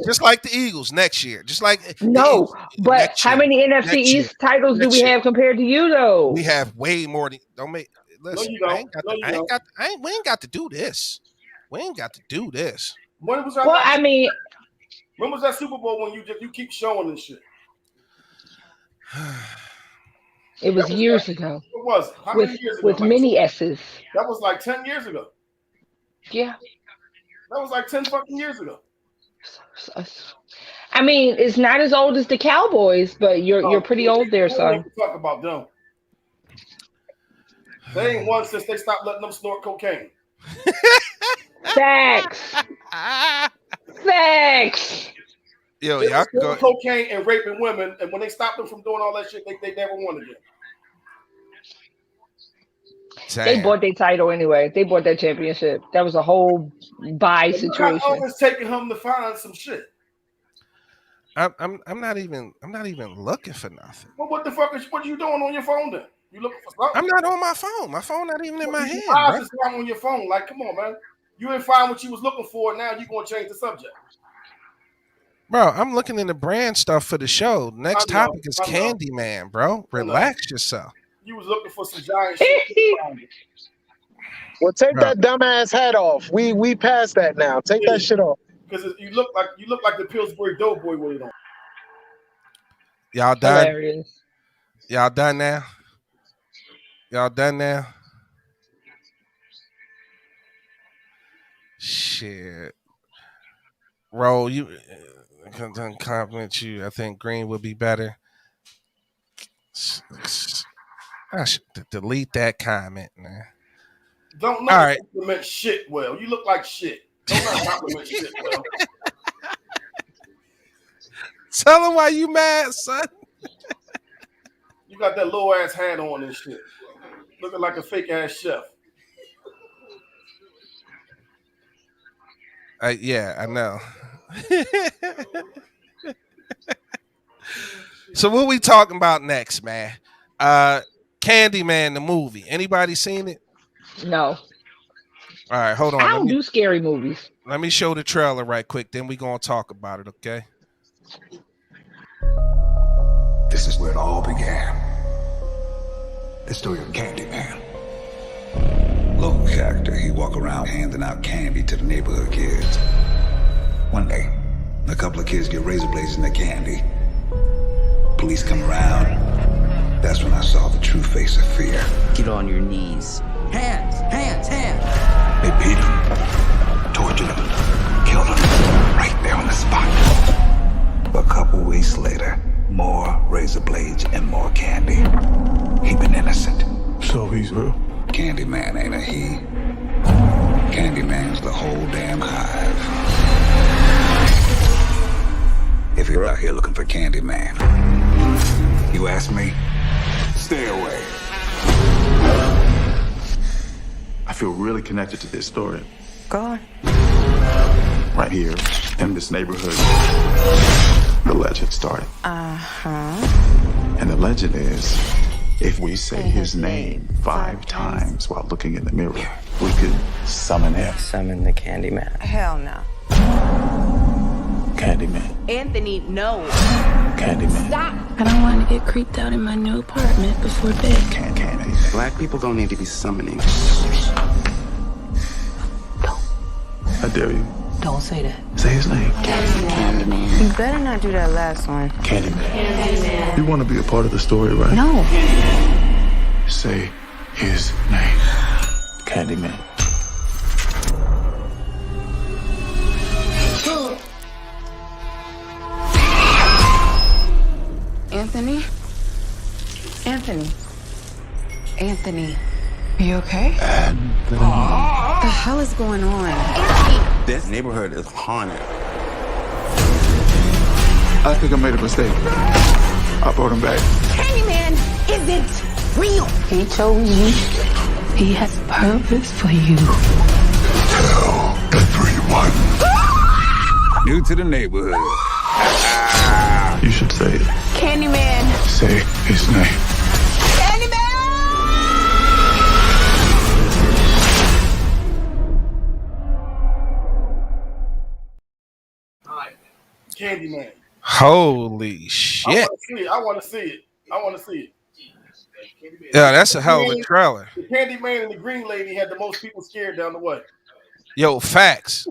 Just like the Eagles next year. Just like no, but how many NFC East titles do we have compared to you though? We have way more. Don't make. Listen, No, you I ain't got. don't. I ain't got. We ain't got to do this. We ain't got to do this. When was that? Well, I mean, when was that Super Bowl when you keep showing this shit? It was years ago. What was it? How many years ago? With many S's. That was like 10 years ago. Yeah. That was like 10 fucking years ago. I mean, it's not as old as the Cowboys, but you're pretty old there, son. Talk about them. They ain't won since they stopped letting them snort cocaine. Facts. Facts. Yo, they y'all go cocaine and raping women, and when they stopped them from doing all that shit, they never won again. Damn. They bought their title anyway. They bought that championship. That was a whole buy situation. Always taking him to find some shit. I'm not even looking for nothing. Well, what the fuck what are you doing on your phone then? You looking for something? I'm not on my phone. My phone not even in my hand. Eyes is not on your phone. Like, come on, man. You didn't find what you was looking for. Now you gonna change the subject. Bro, I'm looking in the brand stuff for the show. Next topic is Candyman, bro. Relax yourself. You was looking for some giant shit. Well, take that dumbass hat off. We passed that now. Take that shit off. Because you look like the Pillsbury Doughboy with it on. Y'all done? Hilarious. Y'all done now? Y'all done now? Shit. Ro, you can compliment you. I think Green would be better. I should delete that comment, man. Don't know compliment shit well. You look like shit. Don't not compliment shit well. Tell him why you mad, son. You got that low ass hat on and shit. Looking like a fake ass chef. Yeah, I know. So what we talking about next, man? Candyman the movie. Anybody seen it? No. All right, hold on. I don't do scary movies. Let me show the trailer right quick. Then we gonna talk about it, okay? This is where it all began. The story of Candyman. Lone character, he walk around handing out candy to the neighborhood kids. One day, a couple of kids get razor blades in their candy. Police come around. That's when I saw the true face of fear. Get on your knees. Hands, hands, hands. They beat him, tortured him, killed him, right there on the spot. A couple weeks later, more razor blades and more candy. He been innocent. So he's real? Candyman ain't a he. Candyman's the whole damn hive. If you're out here looking for Candyman, you ask me, stay away. I feel really connected to this story. Go on. Right here, in this neighborhood, the legend started. And the legend is, if we say his name 5 times while looking in the mirror, we could summon him. Summon the Candyman. Hell no. Candyman. Anthony, no. Candyman. Stop. I don't want to get creeped out in my new apartment before bed. Candyman. Black people don't need to be summoning. I dare you. Don't say that. Say his name. Candyman. You better not do that last one. Candyman. You want to be a part of the story, right? No. Say his name. Candyman. Anthony? Anthony. Are you okay? Anthony. What the hell is going on? Anthony! This neighborhood is haunted. I think I made a mistake. I brought him back. Candyman isn't real. He chose you. He has purpose for you. Tell everyone. New to the neighborhood. You should say it. Candyman. Say his name. Candyman. Holy shit. I want to see it. Yeah, that's a hell of a trailer. The Candyman and the Green Lady had the most people scared down the way. Yo, facts.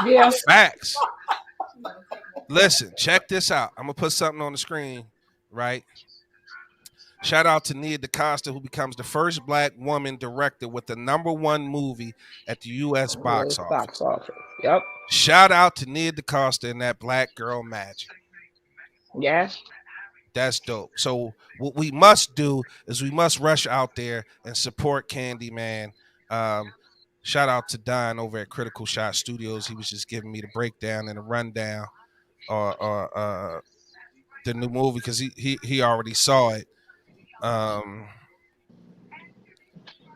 Yeah. Facts. Listen, check this out. I'm going to put something on the screen, right? Shout out to Nia DaCosta, who becomes the first black woman director with the #1 movie at the U.S. box office. Yep. Shout out to Nia DaCosta and that black girl magic. Yeah. That's dope. So what we must do is we must rush out there and support Candyman. Shout out to Don over at Critical Shot Studios. He was just giving me the breakdown and the rundown or the new movie because he already saw it.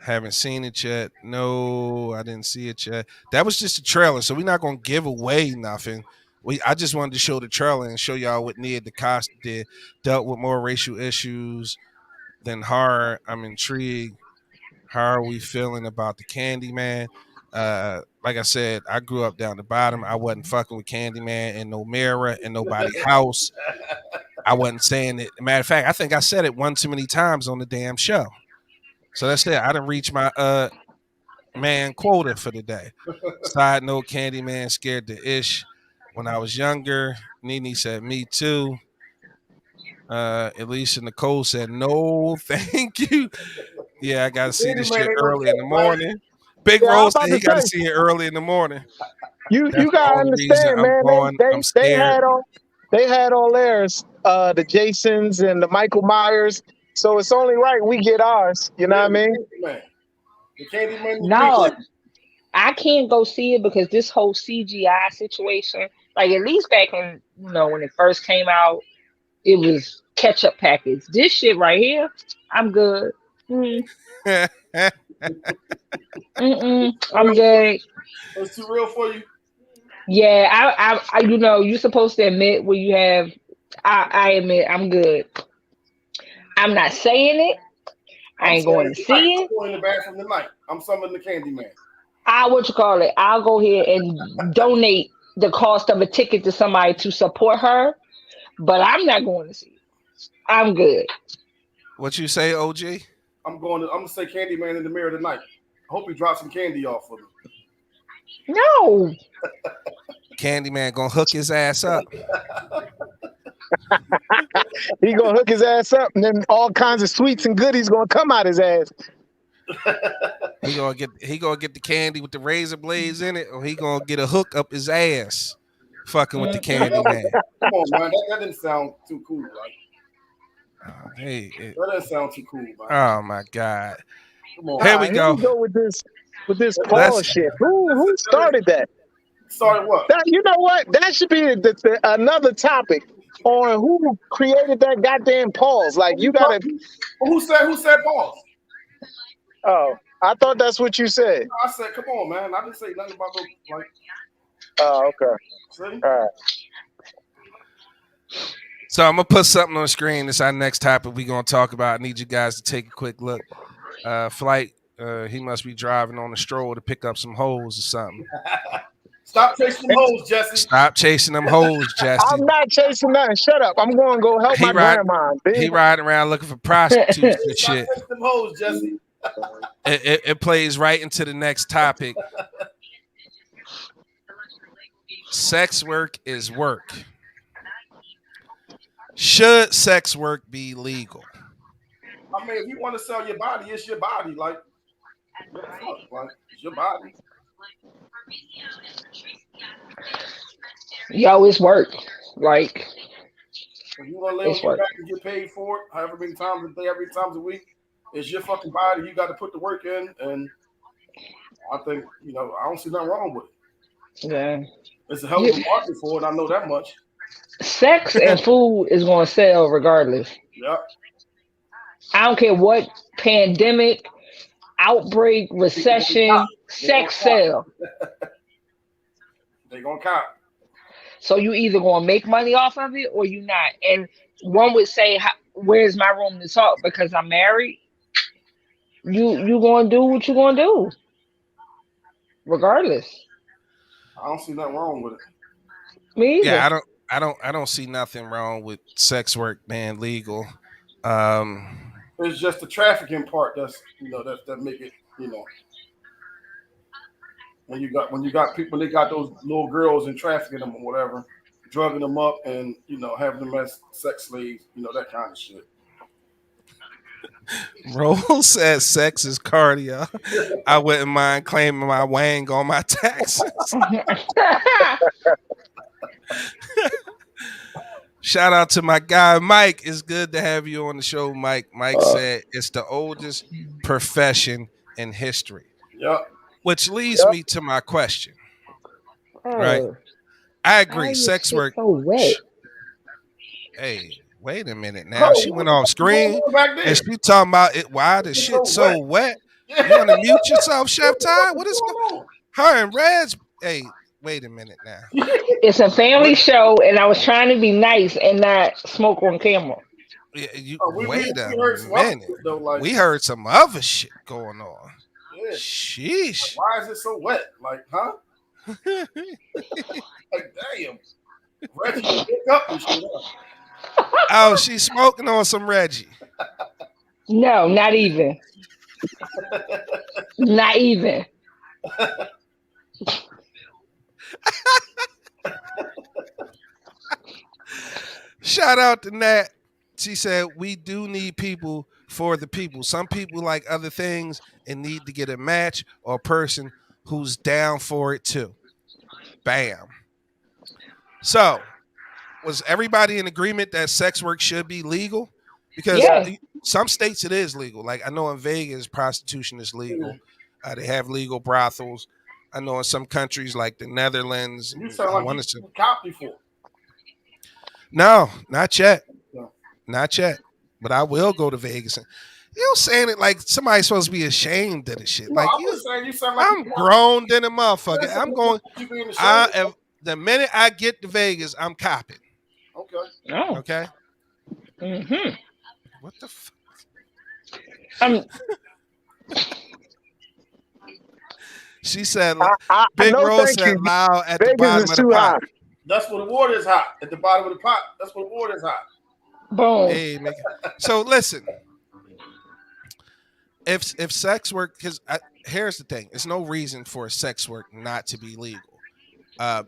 Haven't seen it yet. No, I didn't see it yet. That was just a trailer, so we're not gonna give away nothing. I just wanted to show the trailer and show y'all what Nia DaCosta did. Dealt with more racial issues than horror. I'm intrigued. How are we feeling about the Candyman? Like I said, I grew up down the bottom. I wasn't fucking with Candyman in no mirror in nobody's house. I wasn't saying it. Matter of fact, I think I said it one too many times on the damn show. So that's it. I didn't reach my man quota for the day. Side note, Candyman scared the ish when I was younger. Nene said, me too. Elisa Nicole said, no, thank you. Yeah, I got to see this shit early in the morning. Big Rose said he got to see it early in the morning. You gotta understand, man. They had all theirs, the Jasons and the Michael Myers. So it's only right we get ours. You know what I mean? The Candyman. No, I can't go see it because this whole CGI situation, like at least back in when it first came out, it was ketchup package. This shit right here, I'm good. I'm good. It's too real for you. Yeah, I you're supposed to admit when you have. I admit I'm good. I'm not saying it. I ain't going to see it. I'm going to the bathroom tonight. I'm summoning the Candyman. I'll go ahead and donate the cost of a ticket to somebody to support her, but I'm not going to see it. I'm good. What you say, OG? I'm gonna say Candyman in the mirror tonight. I hope he drops some candy off for me. No. Candyman gonna hook his ass up. He gonna hook his ass up, and then all kinds of sweets and goodies gonna come out his ass. He gonna get the candy with the razor blades in it, or he gonna get a hook up his ass, fucking with the Candyman. Come on, man. That didn't sound too cool, right? That doesn't sound too cool, man. Oh my God! Come on. Here we go. Here we go with this pause shit. Who started that? Started what? You know what? That should be another topic on who created that goddamn pause. Like you gotta. Who said pause? Oh, I thought that's what you said. I said, come on, man. I didn't say nothing about no like. Oh, okay. See? All right. So I'm gonna put something on the screen. This is our next topic we're gonna talk about. I need you guys to take a quick look. Flight. He must be driving on a stroll to pick up some hoes or something. Stop chasing them hoes, Jesse. Stop chasing them hoes, Jesse. I'm not chasing nothing. Shut up. I'm going to go help my grandma. He riding around looking for prostitutes and shit. Stop chasing them hoes, Jesse. It plays right into the next topic. Sex work is work. Should sex work be legal? I mean, if you want to sell your body, it's your body. Like it's your body. Yo, it's work. Like, if you want to lay on your back and get paid for it, however many times a day, every times a week, it's your fucking body. You got to put the work in, and I think I don't see nothing wrong with it. Yeah, it's a hell of a market for it. I know that much. Sex and food is going to sell regardless. Yeah. I don't care what pandemic, outbreak, recession, sex sell. They gonna count. So you either gonna make money off of it or you not. And one would say, "Where's my room to talk?" Because I'm married. You gonna do what you gonna do, regardless. I don't see nothing wrong with it. Me either. Yeah, I don't see nothing wrong with sex work being legal. It's just the trafficking part that's that make it when you got people, they got those little girls and trafficking them or whatever, drugging them up and having them as sex slaves, that kind of shit. Roll says sex is cardio. I wouldn't mind claiming my wang on my taxes. Shout out to my guy Mike. It's good to have you on the show, Mike. Mike said it's the oldest profession in history. Yep. Which leads me to my question. Right? I agree. Sex work. So wet. Hey, wait a minute now. She went off screen and she talking about it. Why the shit so wet? You want to mute yourself, Chef Ty? What is going on? Her and Reg. Hey, wait a minute now. It's a family show, and I was trying to be nice and not smoke on camera. Yeah, wait a minute. We heard some other shit going on. Yeah. Sheesh. Why is it so wet? Like, huh? Like, damn. Reggie pick up and shit. Oh, she's smoking on some Reggie. No, not even. Not even. Shout out to Nat. She said, we do need people for the people. Some people like other things and need to get a match or a person who's down for it too. Bam. So, was everybody in agreement that sex work should be legal? Because some states it is legal. Like I know in Vegas, prostitution is legal. They have legal brothels. I know in some countries like the Netherlands. You sound like you cop before. No, not yet. No. Not yet. But I will go to Vegas. You saying it like somebody's supposed to be ashamed of the shit. No, like you sound like I'm grown than a motherfucker. I'm going. The minute I get to Vegas, I'm copping. Okay. Oh. Okay. Mm-hmm. What the fuck? She said, I Big no, Rose thank said you. loud at the Vegas bottom is of the too pot. high. That's where the water is hot. At the bottom of the pot. That's where the water is hot. Boom. Hey, nigga. So listen, if sex work, because here's the thing, there's no reason for sex work not to be legal.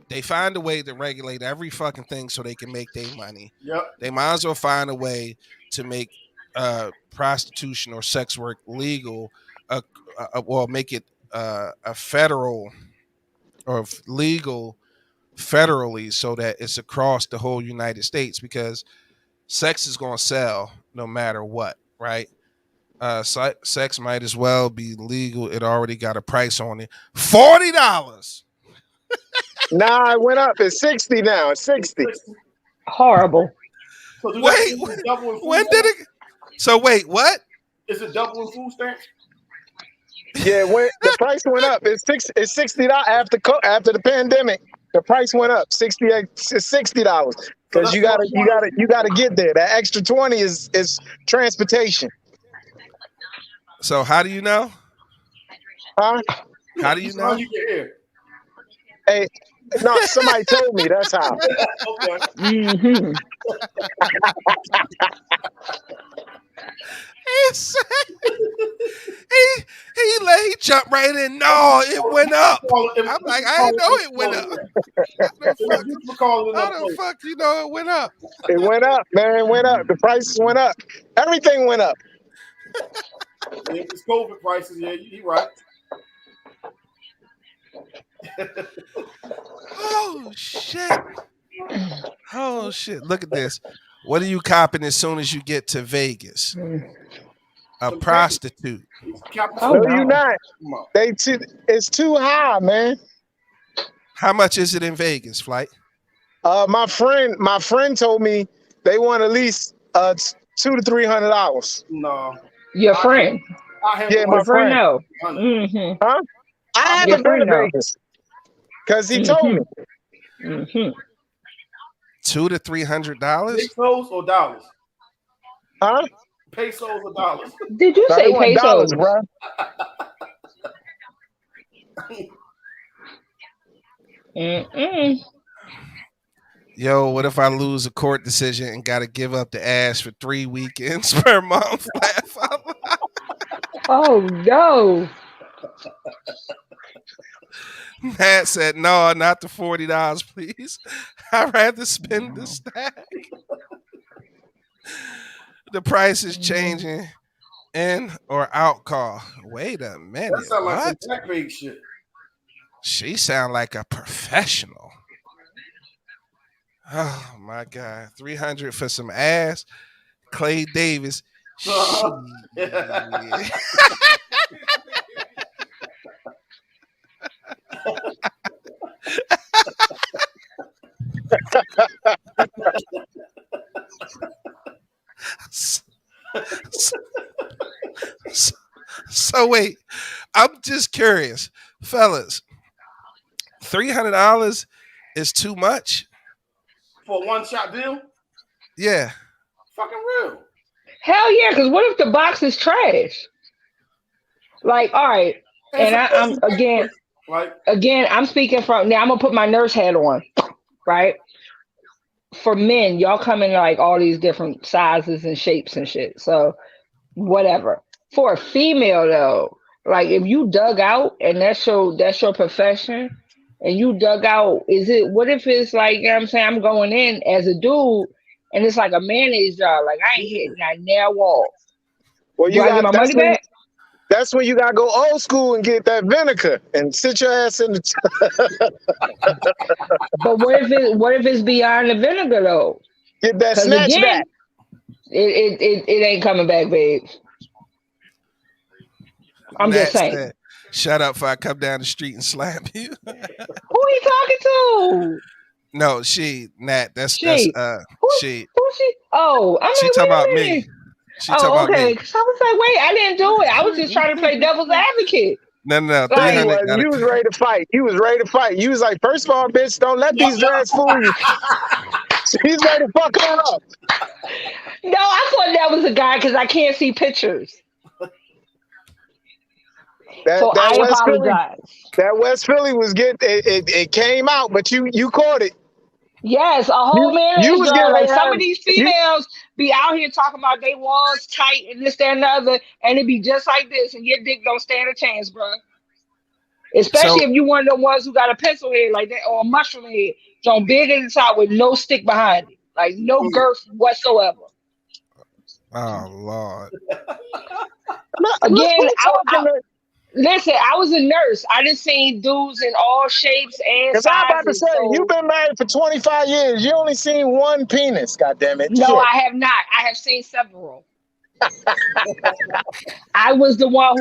They find a way to regulate every fucking thing so they can make their money. Yep. They might as well find a way to make prostitution or sex work legal, well, make it a federal or legal federally so that it's across the whole United States, because sex is going to sell no matter what, right? Sex might as well be legal. It already got a price on it. $40. Nah, it went up. It's 60 now. It's 60. Horrible. So do Wait, is it double in food when did stamps? it? So wait, what? Is it double in food stamps? Yeah, the price went up. It's $60 after the pandemic. The price went up. $60 because you gotta get there. That extra 20 is transportation. So how do you know? Huh? How do you know? How you get here? Hey, no, somebody told me that's how. Okay. Mm-hmm. He jumped right in. No, it went up. I'm like, I didn't know it went up. How the fuck you know it went up? It went up, man. It went up. The prices went up. Everything went up. Yeah, it's COVID prices. Yeah, you right. Oh shit! Oh shit! Look at this. What are you copping as soon as you get to Vegas? A prostitute. No, you not. It's too high, man. How much is it in Vegas, Flight? My friend told me they want at least $200 to $300. No. Your friend. Yeah, my friend. No. Mm-hmm. Huh? I haven't been to Vegas because he told me. Mm-hmm. $200 to $300. Pesos or dollars? Huh? Pesos or dollars? Did you say pesos, dollars, bro? Mm-mm. Yo, what if I lose a court decision and got to give up the ass for 3 weekends per month? Oh no. Matt said, no, not the $40, please. I'd rather spend the stack. The price is changing. In or out call. Wait a minute. That sounds like what? some blackbait shit. She sound like a professional. Oh my God. 300 for some ass. Clay Davis. So wait, I'm just curious, fellas. $300 is too much for a one-shot deal. Yeah, fucking real. Hell yeah, because what if the box is trash? Like, all right, and I'm again, I'm speaking from now. I'm gonna put my nurse hat on, right? For men, y'all come in like all these different sizes and shapes and shit. So whatever. For a female though, like if you dug out and that's your profession and you dug out, what if it's like, you know what I'm saying, I'm going in as a dude and it's like a mayonnaise jar, like I ain't hitting that nail wall. Well, Do I get my money back? That's when you gotta go old school and get that vinegar and sit your ass in the. But what if it's beyond the vinegar though? Get that snatch again, back. It ain't coming back, babe. I'm Nat just saying. said, shut up before I come down the street and slap you. Who are you talking to? No, Nat. That's she. Who's she? Oh, I'm she like, talking about me. She talking about okay. me. Because I was like, wait, I didn't do it. I was just trying to play devil's advoucate. No. You was ready to fight. You was ready to fight. You was like, first of all, bitch, don't let these dreads fool you. He's ready to fuck her up. No, I thought that was a guy because I can't see pictures. So That I West Philly, apologize. that West Philly was getting it came out, but you caught it. Yes, a whole You mayonnaise was jar. getting Like ready to some have of these you. females be out here talking about they walls tight and this, that, and the other, and it be just like this, and your dick don't stand a chance, bro. So Especially if you one of the ones who got a pencil head like that or a mushroom head, so big at the top with no stick behind it, like no girth whatsoever. oh Lord. Again, I'm I talking listen. I was a nurse. I done seen dudes in all shapes and because I'm about to sizes. say you've So been married for 25 years. You only seen one penis. God damn it! no, Shit. I have not. I have seen several. I was the one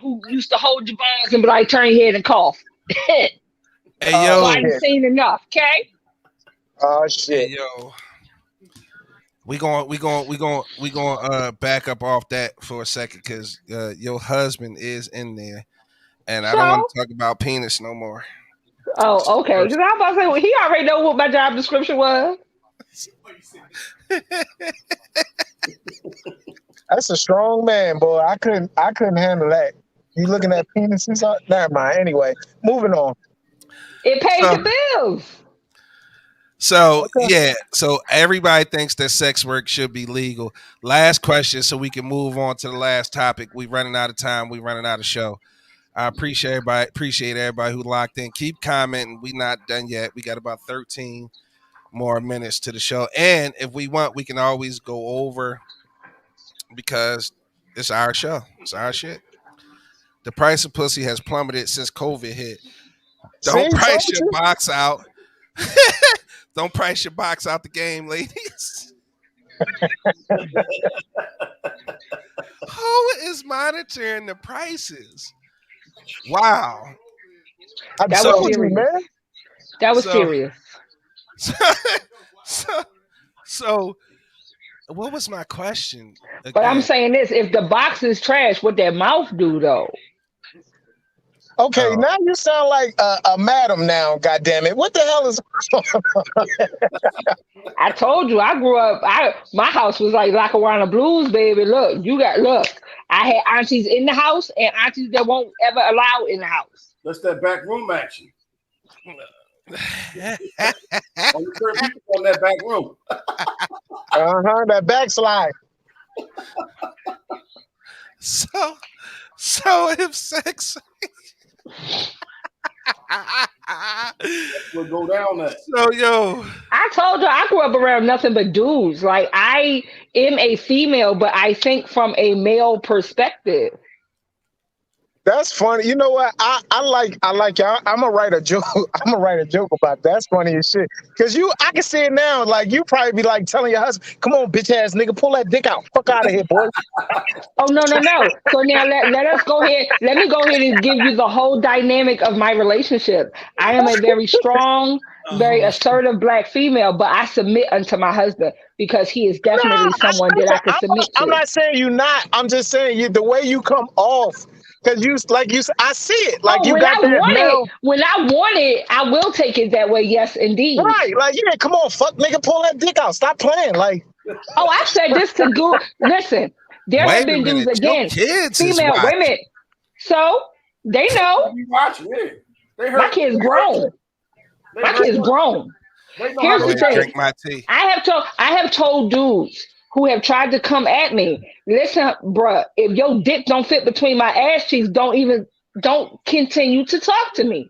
who used to hold your balls and be like, turn your head and cough. Hey So Oh yo, I done shit. seen enough. Okay. Oh hey shit. yo. We going back up off that for a second because your husband is in there, and I don't want So to talk about penis no more. oh, okay. Because I'm about to say well, he already know what my job description was. That's a strong man, boy. I couldn't handle that. You looking at penises? Never mind. Anyway, moving on. It paid So, the bills. Okay. yeah, so everybody thinks that sex work should be legal. Last question, so we can move on to the last topic. We running out of time. We running out of show. I appreciate everybody who locked in. Keep commenting. We not done yet. We got about 13 more minutes to the show, and if we want, we can always go over because it's our show. It's our shit. The price of pussy has plummeted since COVID hit. Don't See, told price your you. box out. Don't price your box out the game, ladies. Who is monitoring the prices? Wow. I That So, was told you, serious. man. That was so, serious. so, so, what was my question But I'm again? saying this: if the box is trash, what that mouth do though? Okay, Oh, now you sound like a madam now, God damn it. What the hell is I told you, I grew up. My house was like Lackawanna Blues, baby. Look. I had aunties in the house and aunties that won't ever allow in the house. That's that back room action. Only certain people on that back room. that backslide? so if sex We'll go down that. so yo I told you, I grew up around nothing but dudes. Like I am a female, but I think from a male perspective. That's funny. You know what? I like y'all. I'm gonna write a joke. I'm gonna write a joke about that. That's funny as shit. Cause I can see it now. Like you probably be like telling your husband, "Come on, bitch ass nigga, pull that dick out. Fuck out of here, boy." Oh no. So now let us go ahead. Let me go ahead and give you the whole dynamic of my relationship. I am a very strong, very oh, assertive black female, but I submit unto my husband because he is No, definitely someone that I can submit I'm to. not saying you not. I'm just saying you the way you come off. Cause I see it. Like Oh, you got that male. when I want it, I will take it that way. Yes, indeed. Right. Like, yeah, come on, fuck nigga, pull that dick out. Stop playing. Like, Oh, I've said this to do. Listen, there have wait a been dudes minute, your again, kids is female. Wait a watching. minute. So they know You watching it. They my heard. kid's They heard grown. you. They My heard kid's you. grown. They know how Here's Go to the ahead, thing. drink my tea. I have told dudes who have tried to come at me, listen, bruh, if your dick don't fit between my ass cheeks, don't continue to talk to me.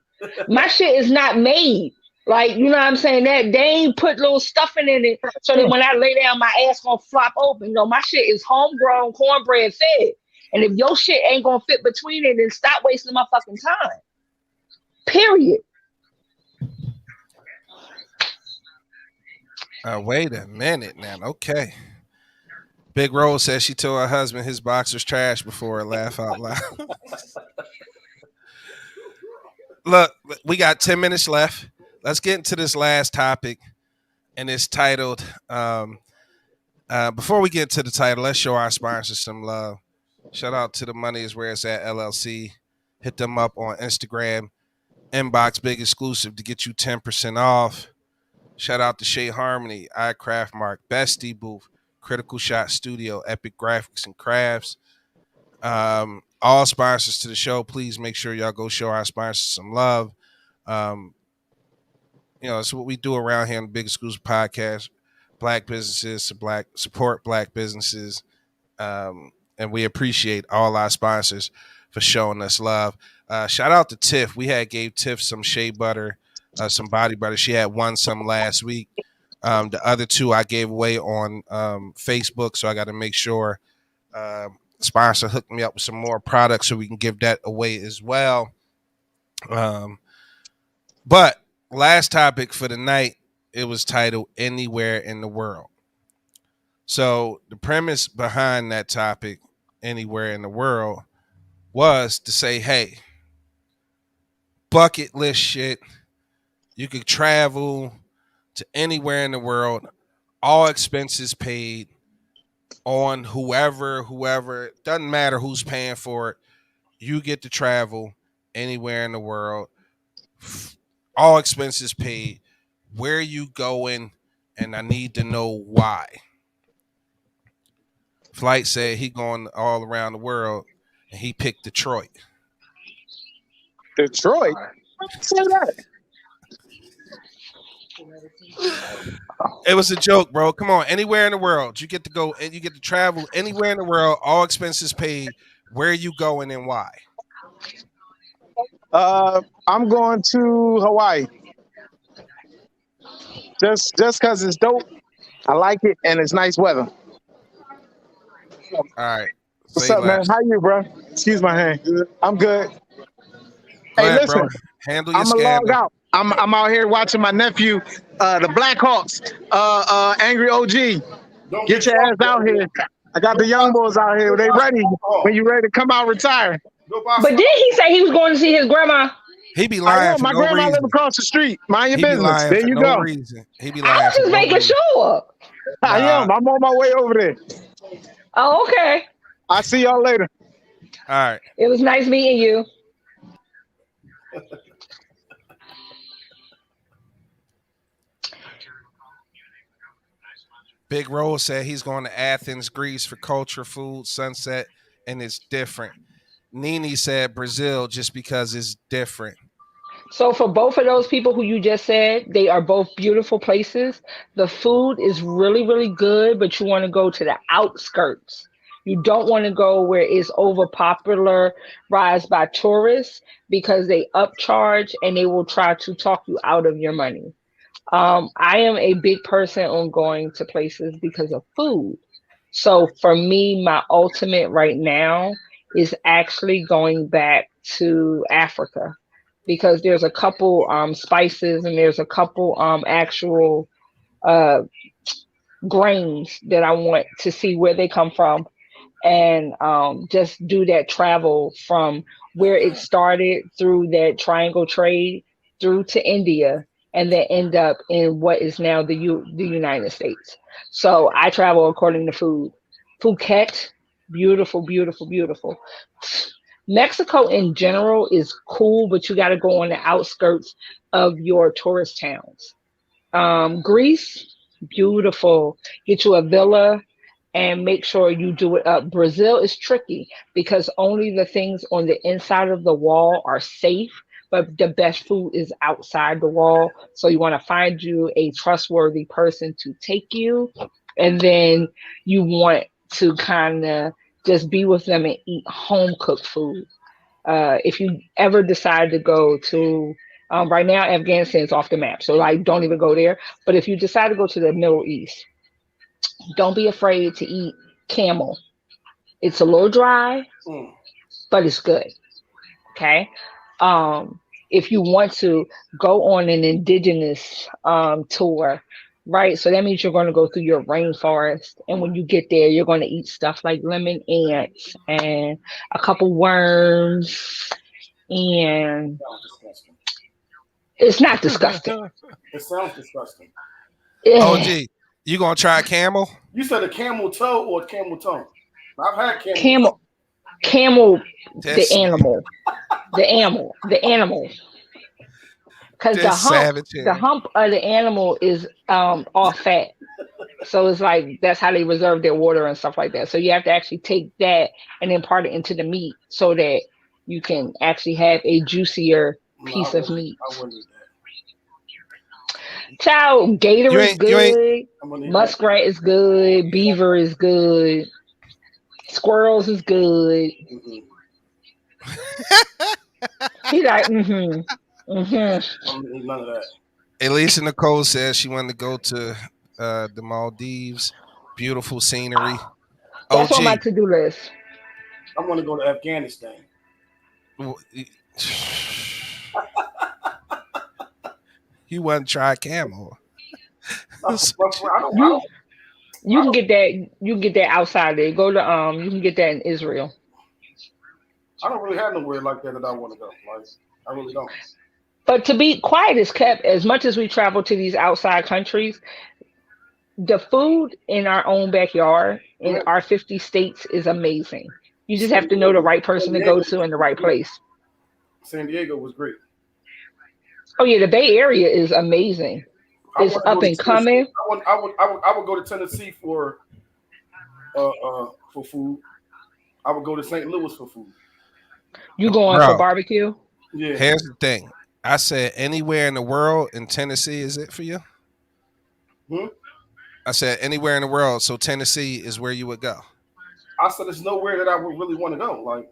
My shit is not made. Like, you know what I'm saying? That they ain't put little stuffing in it so that when I lay down my ass gonna flop open. No, my shit is homegrown, cornbread fed. And if your shit ain't gonna fit between it, then stop wasting my fucking time. Period. Wait a minute now. Okay. Big Rose says she told her husband his boxer's trash before. Laugh out loud. Look, we got 10 minutes left. Let's get into this last topic, and it's titled. Before we get to the title, let's show our sponsors some love. Shout out to the Money Is Where It's At LLC. Hit them up on Instagram. Inbox Big Exclusive to get you 10% off. Shout out to Shea Harmony, iCraft Mark, Bestie Booth, Critical Shot Studio, Epic Graphics and Crafts. all sponsors to the show. Please make sure y'all go show our sponsors some love. It's what we do around here on the Big Exclusive Podcast. Black businesses support black businesses. And we appreciate all our sponsors for showing us love. Shout out to Tiff. We gave Tiff some shea butter, some body butter. She had won some last week. The other two I gave away on Facebook, so I got to make sure sponsor hooked me up with some more products so we can give that away as well. But last topic for the night, it was titled Anywhere in the World. So the premise behind that topic, Anywhere in the World, was to say, hey, bucket list shit. You could travel to anywhere in the world, all expenses paid on whoever, doesn't matter who's paying for it. You get to travel anywhere in the world, all expenses paid. Where you going? And I need to know why. Flight said he going all around the world, and he picked Detroit. Detroit? Say that. It was a joke, bro. Come on, anywhere in the world, you get to go and you get to travel anywhere in the world, all expenses paid. Where you going and why? I'm going to Hawaii. Just because it's dope. I like it and it's nice weather. All right. What's up, man? How you, bro? Excuse my hand. I'm good. Hey, ahead, listen. bro. Handle your I'm gonna log scandal. out. I'm out here watching my nephew, the Blackhawks, Angry OG. Get your ass out here. I got the young boys out here. They ready when you ready to come out retire. But did he say he was going to see his grandma? He be lying for my no grandma reason. live across the street. Mind your He be business. lying There for you no go. reason. He be lying I was for just no making reason. sure. I am. I'm on my way over there. Oh, okay. I'll see y'all later. All right. It was nice meeting you. Big Rose said he's going to Athens, Greece for culture, food, sunset, and it's different. Nene said Brazil just because it's different. So for both of those people who you just said, they are both beautiful places. The food is really, really good, but you want to go to the outskirts. You don't want to go where it's overpopularized by tourists because they upcharge and they will try to talk you out of your money. I am a big person on going to places because of food. So for me, my ultimate right now is actually going back to Africa because there's a couple spices and there's a couple actual grains that I want to see where they come from and just do that travel from where it started through that triangle trade through to India and then end up in what is now the United States. So I travel according to food. Phuket, beautiful, beautiful, beautiful. Mexico in general is cool, but you got to go on the outskirts of your tourist towns. Greece, beautiful. Get you a villa and make sure you do it up. Brazil is tricky because only the things on the inside of the wall are safe, but the best food is outside the wall. So you want to find you a trustworthy person to take you, and then you want to kind of just be with them and eat home cooked food. If you ever decide to go to right now, Afghanistan is off the map, so like don't even go there. But if you decide to go to the Middle East, don't be afraid to eat camel. It's a little dry, but it's good. Okay. If you want to go on an indigenous tour, right? So that means you're going to go through your rainforest. And when you get there, you're going to eat stuff like lemon ants and a couple worms. And it's not disgusting. It sounds disgusting. OG, you going to try camel? You said a camel toe or a camel tongue? I've had camel. Camel, the animal. The animal. Because the hump of the animal is all fat. So it's like that's how they reserve their water and stuff like that. So you have to actually take that and impart it into the meat so that you can actually have a juicier No, piece of meat. I wouldn't eat Child, gator You is ain't. You ain't. good, that. I wouldn't eat that. muskrat is good, beaver is good, squirrels is good. Mm-mm. He like, mm-hmm. I wouldn't eat none of that. Elisa Nicole says she wanted to go to the Maldives. Beautiful scenery. That's on my OG. to-do list. I want to go to Afghanistan. You want to try camel? No, I don't. You can get that. You can get that outside there. Go to You can get that in Israel. I don't really have nowhere like that I want to go. Like, I really don't. But to be quiet is kept. As much as we travel to these outside countries, the food in our own backyard in Yeah. our 50 states is amazing. You just have San to know the Diego, right person to go to in the right place. San Diego was great. Oh yeah, the Bay Area is amazing. I It's want to go up to and Tennessee. coming. I would go to Tennessee for food. I would go to St. Louis for food. You going for Bro, barbecue? Yeah. here's the thing. I said anywhere in the world, in Tennessee is it for you? Hmm? I said anywhere in the world, so Tennessee is where you would go. I said there's nowhere that I would really want to go. Like,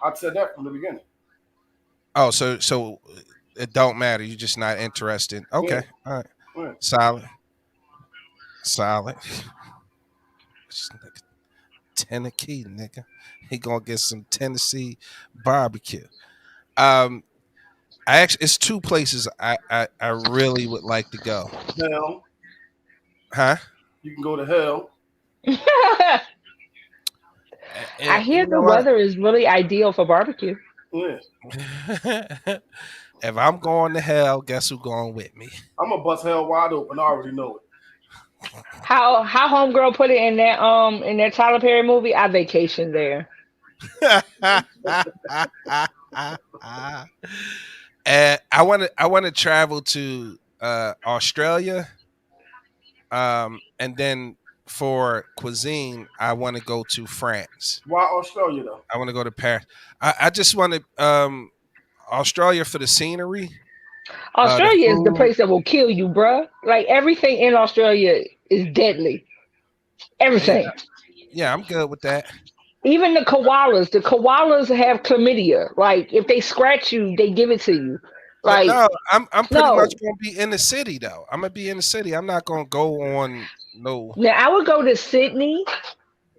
I said that from the beginning. Oh, so it don't matter. You're just not interested. Okay, Yeah. all right, Yeah. solid. This nigga, Tennessee, nigga. He gonna get some Tennessee barbecue. I actually, it's two places I really would like to go. Hell, Huh? you can go to hell. I hear You the know what? weather is really ideal for barbecue. Yeah. If I'm going to hell, guess who going with me? I'm gonna bust hell wide open. I already know it. How homegirl put it in that Tyler Perry movie? I vacation there. And I want to travel to Australia, and then for cuisine, I want to go to France. Why Australia though? I want to go to Paris. I just want to Australia for the scenery, the Australia is the food. place that will kill you, bruh. Like everything in Australia is deadly. Yeah, Everything. yeah, I'm good with that. Even the koalas. The koalas have chlamydia. Like if they scratch you, they give it to you. But Like no, I'm pretty much no. gonna be in the city though. I'm gonna be in the city. I'm not gonna go on no. Now I would go to Sydney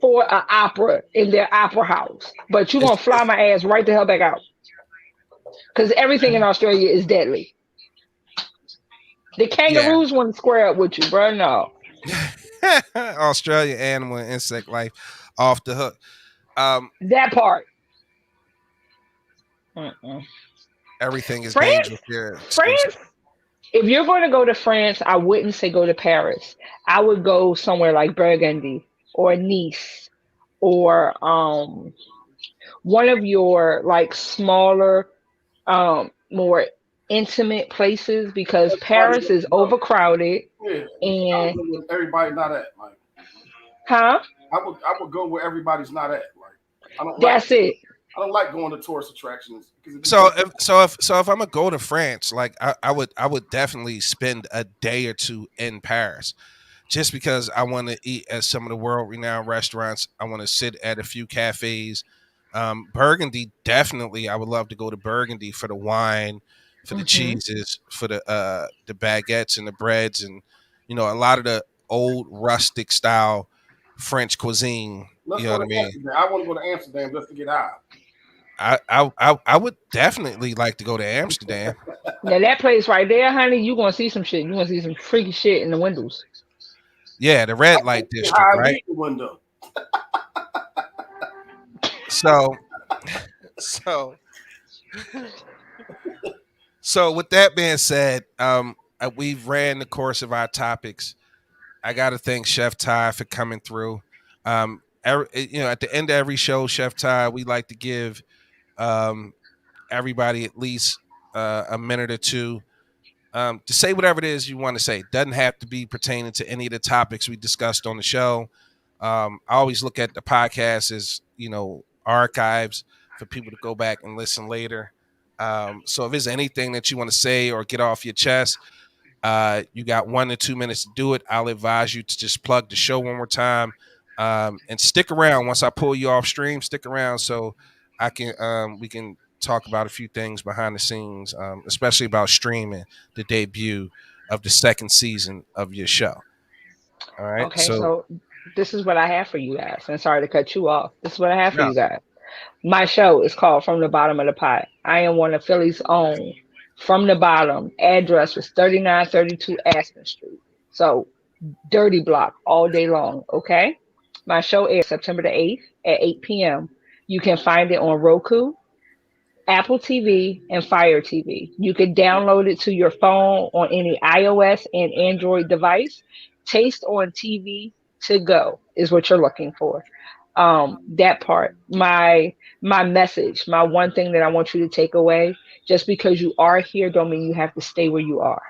for an opera in their opera house, but you're It's, gonna fly my ass right the hell back out because everything in Australia is deadly. The yeah, kangaroos want to square up with you, bro. No, Australia animal and insect life off the hook. that part. Mm-mm. Everything is France, dangerous here. Exclusive. France. If you're going to go to France, I wouldn't say go to Paris. I would go somewhere like Burgundy or Nice or one of your like smaller, more intimate places because Everybody Paris is overcrowded yeah. I would and go where everybody not at. Like, huh? I would go where everybody's not at. Like, I don't like That's it. I don't like going to tourist attractions because So if I'm gonna go to France, like I would definitely spend a day or two in Paris, just because I want to eat at some of the world renowned restaurants. I want to sit at a few cafes. Burgundy, definitely. I would love to go to Burgundy for the wine, for the Hmm. cheeses, for the baguettes and the breads, and a lot of the old rustic style French cuisine. let's You know go what to I mean? Amsterdam. I want to go to Amsterdam just to get high. I would definitely like to go to Amsterdam. Now that place right there, honey, you gonna see some shit. You gonna see some freaky shit in the windows. Yeah, the red light Get district, high and right? leave the window. So, so, so with that being said, we've ran the course of our topics. I got to thank Chef Ty for coming through. At the end of every show, Chef Ty, we like to give everybody at least a minute or two To say whatever it is you want to say. Doesn't have to be pertaining to any of the topics we discussed on the show. I always look at the podcast as, archives for people to go back and listen later. So if there's anything that you want to say or get off your chest, you got 1 to 2 minutes to do it. I'll advise you to just plug the show one more time, and stick around. Once I pull you off stream, stick around so we can talk about a few things behind the scenes, especially about streaming the debut of the second season of your show. All right. Okay, So so this is what I have for you guys. And sorry to cut you off. This is what I have for no. you guys. My show is called From the Bottom of the Pot. I am one of Philly's own. From the Bottom. Address was 3932 Aspen Street. So dirty block all day long. Okay. My show airs September the 8th at 8 p.m. You can find it on Roku, Apple TV, and Fire TV. You can download it to your phone on any iOS and Android device. Taste on TV to go is what you're looking for. That part. My message, my one thing that I want you to take away, just because you are here don't mean you have to stay where you are.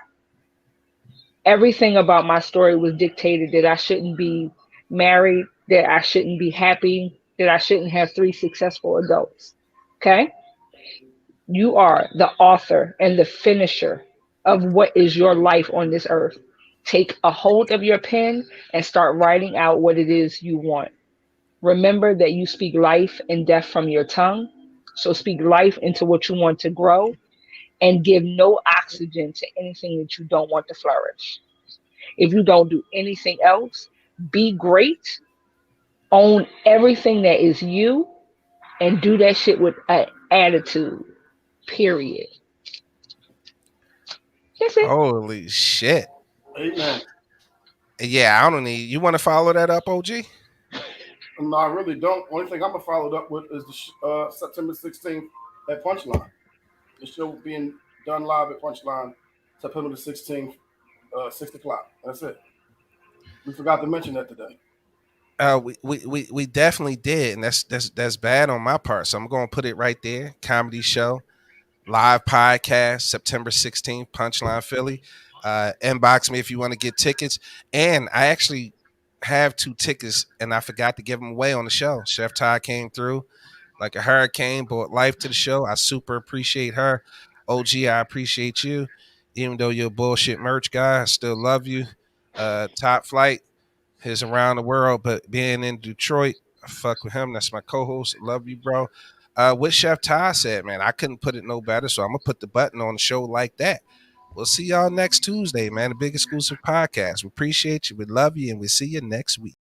Everything about my story was dictated that I shouldn't be married, that I shouldn't be happy, that I shouldn't have 3 successful adults. Okay? You are the author and the finisher of what is your life on this earth. Take a hold of your pen and start writing out what it is you want. Remember that you speak life and death from your tongue. So speak life into what you want to grow and give no oxygen to anything that you don't want to flourish. If you don't do anything else, be great, own everything that is you, and do that shit with an attitude. Period. That's it. Holy shit. Amen. Yeah, I don't need. You want to follow that up, OG? No, I really don't. Only thing I'm gonna follow it up with is the September 16th at Punchline. The show being done live at Punchline, September the 16th, 6 o'clock. That's it. We forgot to mention that today. We definitely did, and that's bad on my part. So I'm going to put it right there. Comedy show, live podcast, September 16th, Punchline Philly. Inbox me if you want to get tickets. And I actually have 2 tickets, and I forgot to give them away on the show. Chef Ty came through like a hurricane, brought life to the show. I super appreciate her. OG, I appreciate you. Even though you're a bullshit merch guy, I still love you. Top Flight is around the world, but being in Detroit, I fuck with him. That's my co-host. Love you, bro. What Chef Ty said, man, I couldn't put it no better, so I'm gonna put the button on the show like that. We'll see y'all next Tuesday, man. The Big Exclusive Podcast. We appreciate you. We love you, and we'll see you next week.